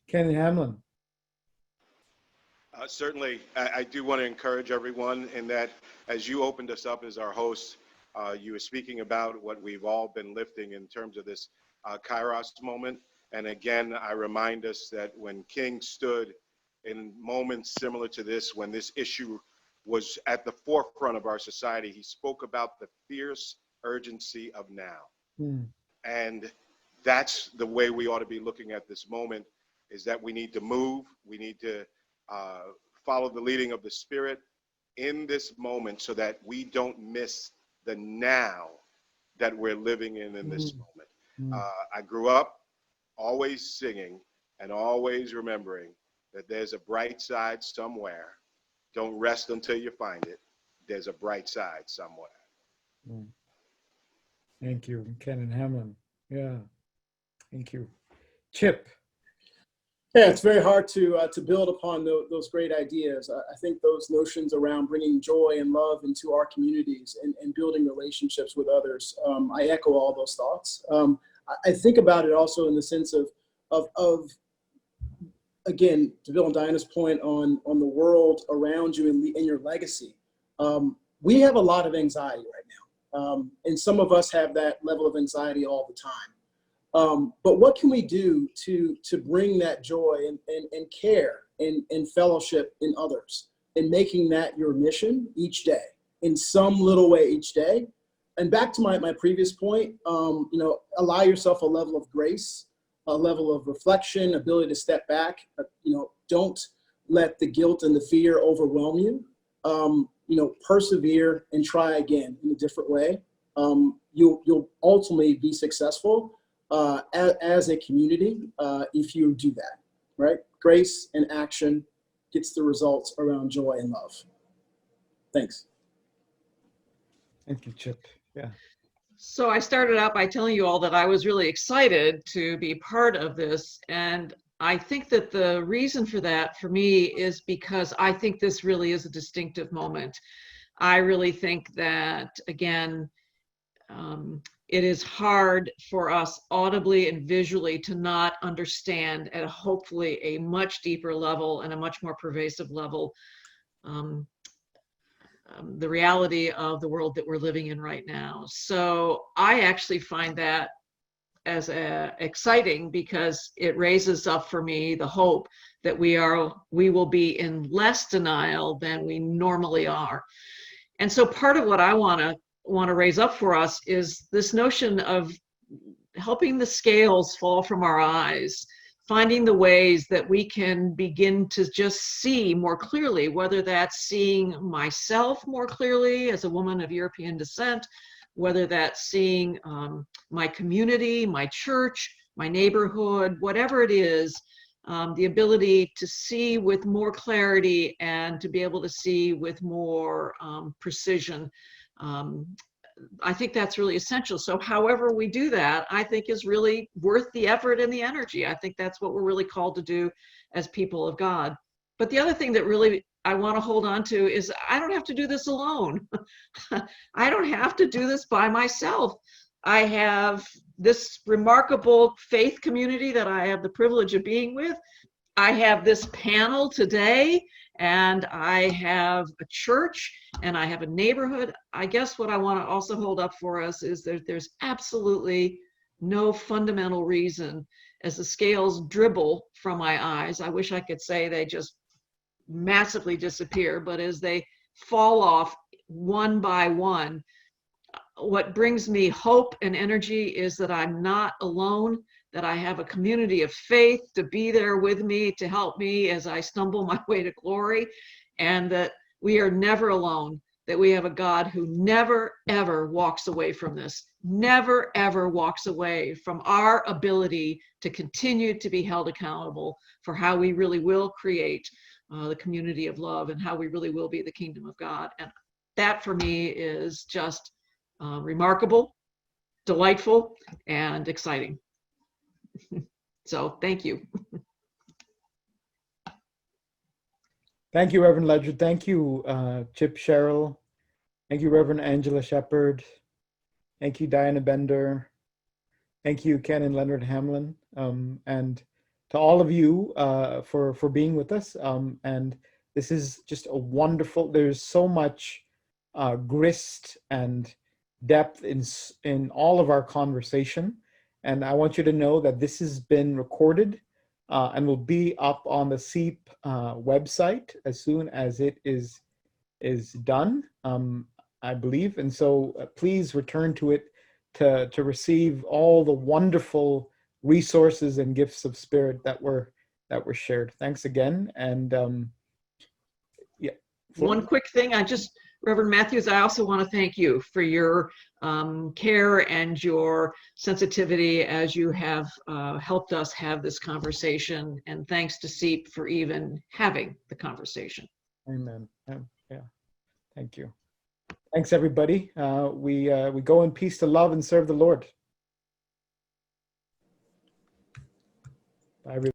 Speaker 1: Ken Hamlin.
Speaker 2: Certainly, I do want to encourage everyone in that as you opened us up as our host, you were speaking about what we've all been lifting in terms of this Kairos moment. And again, I remind us that when King stood in moments similar to this, when this issue was at the forefront of our society, he spoke about the fierce urgency of now. And that's the way we ought to be looking at this moment, is that we need to move, we need to follow the leading of the Spirit in this moment so that we don't miss the now that we're living in this moment. I grew up always singing and always remembering that there's a bright side somewhere. Don't rest until you find it. There's a bright side somewhere.
Speaker 1: Thank you, Ken and Hamlin. Yeah, thank you. Chip.
Speaker 5: Yeah, it's very hard to build upon those great ideas. I think those notions around bringing joy and love into our communities and building relationships with others, I echo all those thoughts. I think about it also in the sense of again, to build on Diana's point on the world around you and your legacy. We have a lot of anxiety right now, and some of us have that level of anxiety all the time. But what can we do to bring that joy and care and fellowship in others? and making that your mission each day in some little way each day. And back to my previous point, allow yourself a level of grace, a level of reflection, ability to step back. Don't let the guilt and the fear overwhelm you. Persevere and try again in a different way. You'll ultimately be successful as a community if you do that, right? Grace and action gets the results around joy and love. Thanks.
Speaker 1: Thank you, Chip. Yeah.
Speaker 6: So I started out by telling you all that I was really excited to be part of this. And I think that the reason for that for me is because I think this really is a distinctive moment. I really think that, again, it is hard for us audibly and visually to not understand at hopefully a much deeper level and a much more pervasive level the reality of the world that we're living in right now. So I actually find that as exciting because it raises up for me the hope that we will be in less denial than we normally are. And so part of what I want to raise up for us is this notion of helping the scales fall from our eyes, finding the ways that we can begin to just see more clearly, whether that's seeing myself more clearly as a woman of European descent, whether that's seeing my community, my church, my neighborhood, whatever it is, the ability to see with more clarity and to be able to see with more precision. I think that's really essential. So however we do that, I think is really worth the effort and the energy. I think that's what we're really called to do as people of God. But the other thing that really I want to hold on to is I don't have to do this alone. I don't have to do this by myself. I have this remarkable faith community that I have the privilege of being with. I have this panel today, and I have a church, and I have a neighborhood. I guess what I want to also hold up for us is that there's absolutely no fundamental reason as the scales dribble from my eyes. I wish I could say they just massively disappear, but as they fall off one by one, what brings me hope and energy is that I'm not alone, that I have a community of faith to be there with me, to help me as I stumble my way to glory, and that we are never alone, that we have a God who never, ever walks away from this, never, ever walks away from our ability to continue to be held accountable for how we really will create the community of love and how we really will be the kingdom of God. And that for me is just remarkable, delightful, and exciting. So thank you.
Speaker 1: Thank you, Reverend Ledyard. Thank you, Chip Sherrill. Thank you, Reverend Angela Shepherd. Thank you, Diana Bender. Thank you, Ken and Leonard Hamlin. And to all of you for being with us. And this is just a wonderful, there's so much grist and depth in all of our conversation. And I want you to know that this has been recorded and will be up on the SEEP website as soon as it is done, I believe. And so please return to it to receive all the wonderful resources and gifts of spirit that were shared. Thanks again. And yeah.
Speaker 6: One quick thing, Reverend Mathews, I also want to thank you for your care and your sensitivity as you have helped us have this conversation. And thanks to SEEP for even having the conversation.
Speaker 1: Amen. Yeah. Thank you. Thanks, everybody. We go in peace to love and serve the Lord. Bye, everybody.